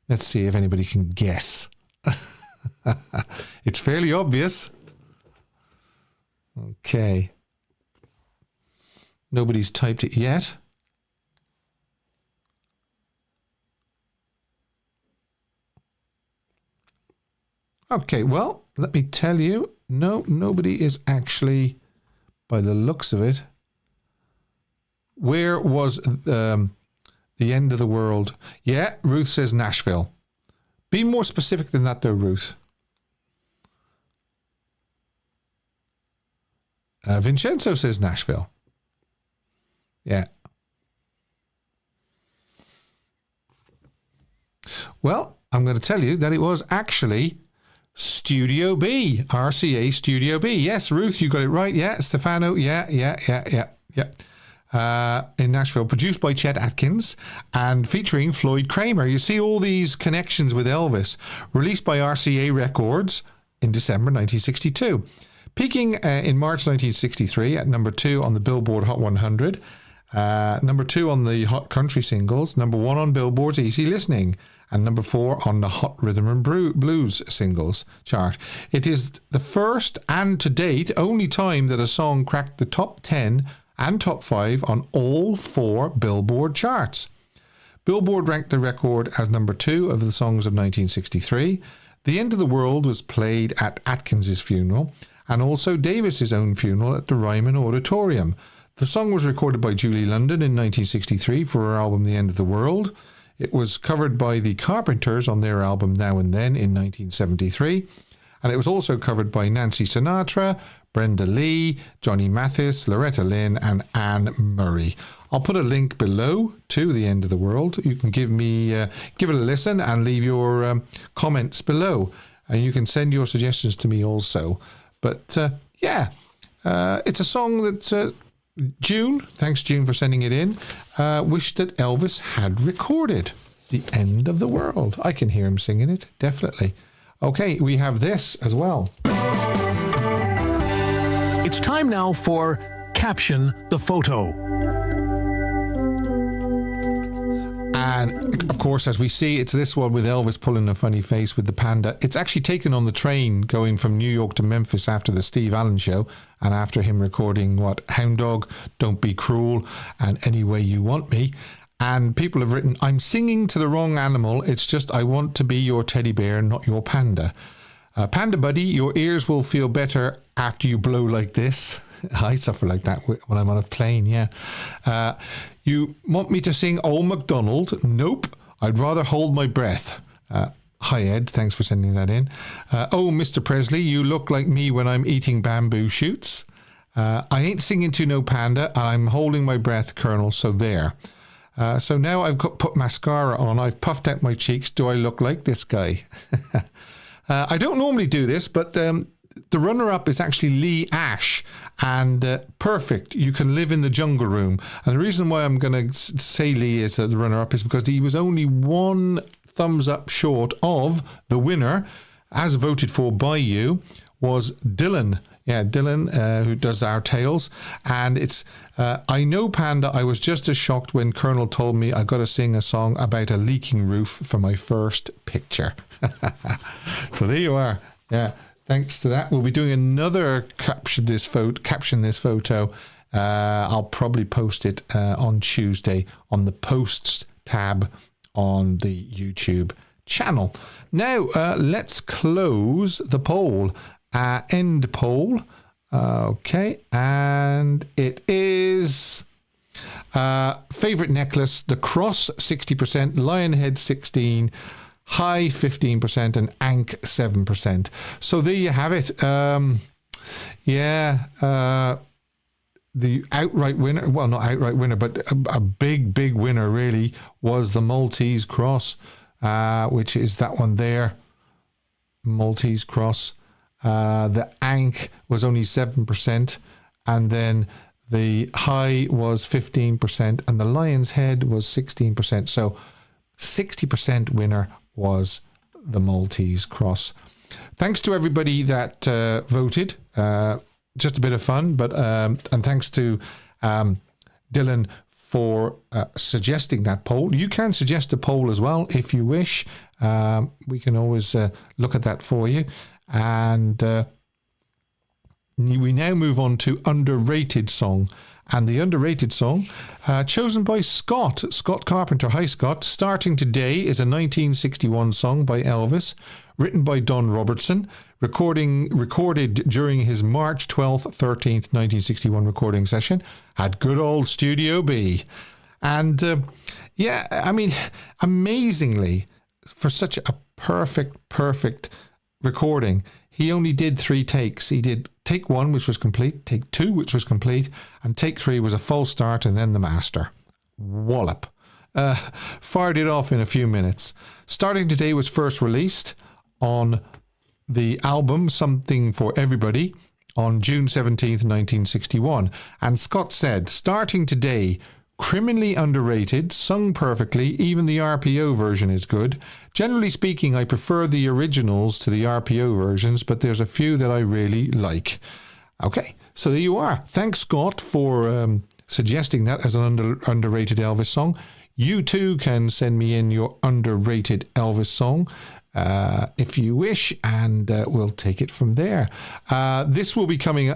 Let's see if anybody can guess. It's fairly obvious. Okay. Nobody's typed it yet. Okay, well, let me tell you. No, nobody is actually, by the looks of it. Where was the End of the World? Yeah, Ruth says Nashville. Be more specific than that though, Ruth. Vincenzo says Nashville. Yeah. Well, I'm going to tell you that it was actually Studio B. RCA Studio B. Yes, Ruth, you got it right. Yeah, Stefano. Yeah. In Nashville, produced by Chet Atkins and featuring Floyd Kramer. You see all these connections with Elvis. Released by RCA Records in December 1962. Peaking in March 1963 at number 2 on the Billboard Hot 100. Number 2 on the Hot Country Singles. Number 1 on Billboard's Easy Listening. And number 4 on the Hot Rhythm and Blues Singles chart. It is the first and to date only time that a song cracked the top 10 and top 5 on all 4 Billboard charts. Billboard ranked the record as number 2 of the songs of 1963. The End of the World was played at Atkins's funeral and also Davis's own funeral at the Ryman Auditorium. The song was recorded by Julie London in 1963 for her album The End of the World. It was covered by the Carpenters on their album Now and Then in 1973. And it was also covered by Nancy Sinatra, Brenda Lee, Johnny Mathis, Loretta Lynn, and Anne Murray. I'll put a link below to The End of the World. You can give it a listen and leave your comments below. And you can send your suggestions to me also. But it's a song that June, thanks June for sending it in, wished that Elvis had recorded. The End of the World. I can hear him singing it, definitely. Okay, we have this as well. It's time now for Caption the Photo. And, of course, as we see, it's this one with Elvis pulling a funny face with the panda. It's actually taken on the train going from New York to Memphis after the Steve Allen show and after him recording, Hound Dog, Don't Be Cruel, and Any Way You Want Me. And people have written, I'm singing to the wrong animal. It's just I want to be your teddy bear, not your panda. Panda buddy, your ears will feel better after you blow like this. I suffer like that when I'm on a plane, yeah. You want me to sing Old MacDonald? Nope. I'd rather hold my breath. Hi, Ed. Thanks for sending that in. Oh, Mr. Presley, you look like me when I'm eating bamboo shoots. I ain't singing to no panda. I'm holding my breath, Colonel, so there. So now I've put mascara on. I've puffed out my cheeks. Do I look like this guy? I don't normally do this, but the runner-up is actually Lee Ash, and Perfect. You can live in the jungle room. And the reason why I'm going to say Lee is the runner-up is because he was only one thumbs up short of the winner, as voted for by you, was Dylan. Yeah, Dylan, who does our tales. And it's, I know, Panda, I was just as shocked when Colonel told me I got to sing a song about a leaking roof for my first picture. So there you are. Yeah, thanks to that. We'll be doing another caption this photo. I'll probably post it on Tuesday on the posts tab on the YouTube channel. Now, let's close the poll. End poll. Okay, and it is favorite necklace, the cross 60%, lion head 16%, high 15%, and ankh 7%. So there you have it. The outright winner, well, not outright winner, but a big winner really was the Maltese cross, which is that one there, Maltese cross. The ankh was only 7%, and then the high was 15%, and the lion's head was 16%. So 60% winner was the Maltese cross. Thanks to everybody that voted. Just a bit of fun, but and thanks to Dylan for suggesting that poll. You can suggest a poll as well if you wish. We can always look at that for you. And we now move on to underrated song. And the underrated song chosen by Scott Carpenter. Hi, Scott. Starting Today is a 1961 song by Elvis, written by Don Robertson, recorded during his March 12th, 13th, 1961 recording session at good old Studio B. And amazingly, for such a perfect recording, he only did 3 takes. He did take 1, which was complete, take 2, which was complete, and take 3 was a false start and then the master. Wallop. Fired it off in a few minutes. Starting Today was first released on the album Something for Everybody on June 17th, 1961. And Scott said, Starting Today, criminally underrated, sung perfectly, even the RPO version is good. Generally speaking, I prefer the originals to the RPO versions, but there's a few that I really like. Okay, so there you are. Thanks, Scott, for suggesting that as an underrated Elvis song. You too can send me in your underrated Elvis song if you wish, and we'll take it from there. This will be coming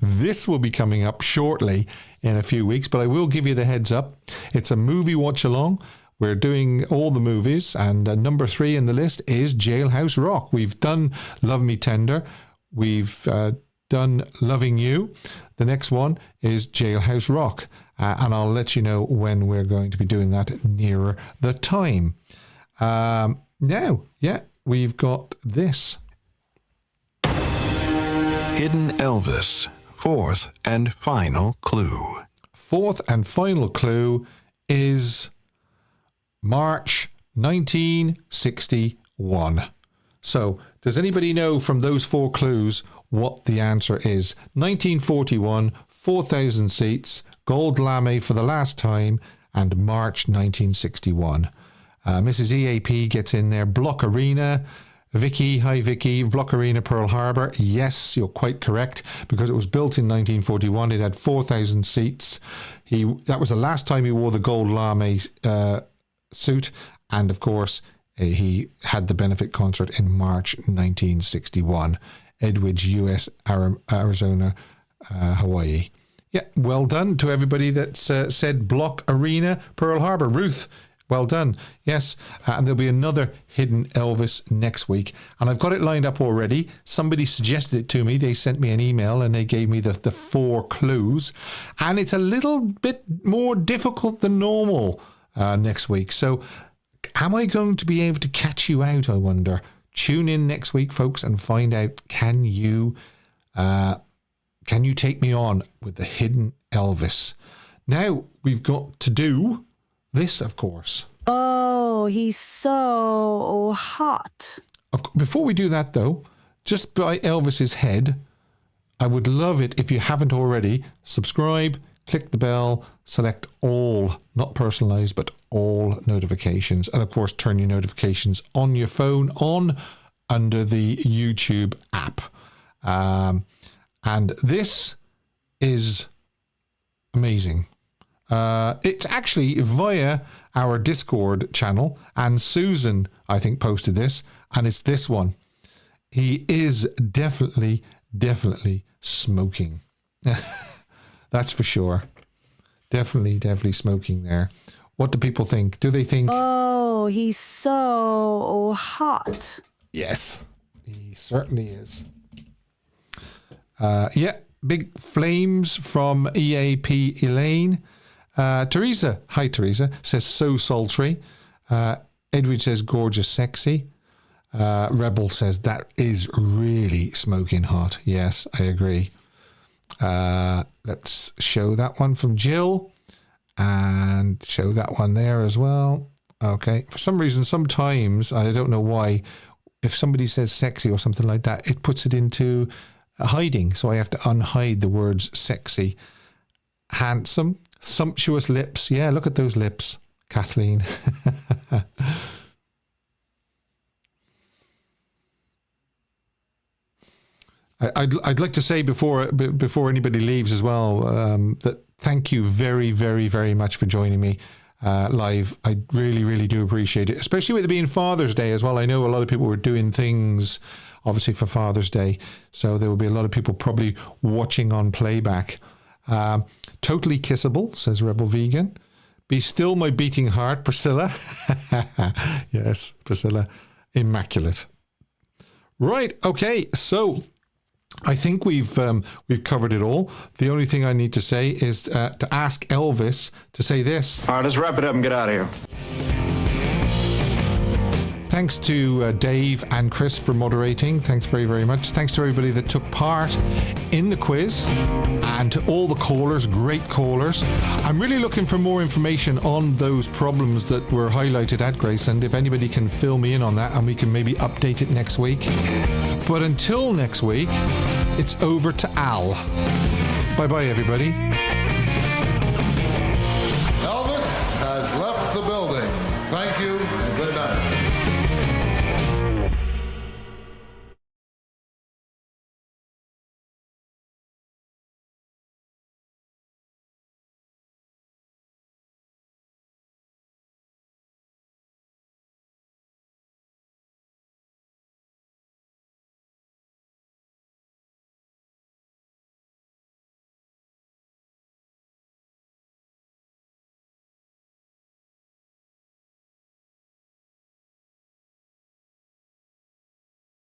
this will be coming up shortly in a few weeks, but I will give you the heads up. It's a movie watch along. We're doing all the movies, and number 3 in the list is Jailhouse Rock. We've done Love Me Tender. We've done Loving You. The next one is Jailhouse Rock, and I'll let you know when we're going to be doing that nearer the time. Now, we've got this. Hidden Elvis, 4th and final clue. 4th and final clue is March 1961. So, does anybody know from those 4 clues what the answer is? 1941, 4,000 seats, gold lame for the last time, and March 1961. Mrs. EAP gets in there. Block Arena. Vicky, hi Vicky. Block Arena, Pearl Harbor. Yes, you're quite correct, because it was built in 1941. It had 4,000 seats. That was the last time he wore the gold lame suit, and of course he had the benefit concert in March 1961. Edwidge, US, Arizona, Hawaii. Yeah, well done to everybody that's said Block Arena, Pearl Harbor. Ruth, Well done. Yes, and there'll be another Hidden Elvis next week. And I've got it lined up already. Somebody suggested it to me. They sent me an email and they gave me the 4 clues. And it's a little bit more difficult than normal next week. So am I going to be able to catch you out, I wonder? Tune in next week, folks, and find out, can you take me on with the Hidden Elvis? Now, we've got to do this, of course. Oh, he's so hot. Before we do that, though, just by Elvis's head, I would love it if you haven't already. Subscribe, click the bell, select all, not personalized, but all notifications. And of course, turn your notifications on your phone on under the YouTube app. And this is amazing. It's actually via our Discord channel, and Susan, I think, posted this, and it's this one. He is definitely smoking. That's for sure. Definitely smoking there. What do people think? Do they think... Oh, he's so hot. Yes, he certainly is. Yeah, big flames from EAP Elaine. Teresa, hi Teresa, says so sultry. Edward says gorgeous, sexy. Rebel says that is really smoking hot. Yes, I agree. Let's show that one from Jill and show that one there as well. Okay, for some reason, sometimes, I don't know why, if somebody says sexy or something like that, it puts it into hiding. So I have to unhide the words sexy. Handsome, sumptuous lips. Yeah, look at those lips, Kathleen. I'd like to say before anybody leaves as well that thank you very much for joining me live. I really do appreciate it, especially with it being Father's Day as well. I know a lot of people were doing things obviously for Father's Day, so there will be a lot of people probably watching on playback. Totally kissable, says Rebel Vegan. Be still my beating heart, Priscilla. Yes, Priscilla, immaculate. Right, okay, so I think we've covered it all. The only thing I need to say is to ask Elvis to say this. All right, let's wrap it up and get out of here. Thanks to Dave and Chris for moderating. Thanks very much. Thanks to everybody that took part in the quiz and to all the callers, great callers. I'm really looking for more information on those problems that were highlighted at Graceland. If anybody can fill me in on that and we can maybe update it next week. But until next week, it's over to Al. Bye-bye, everybody.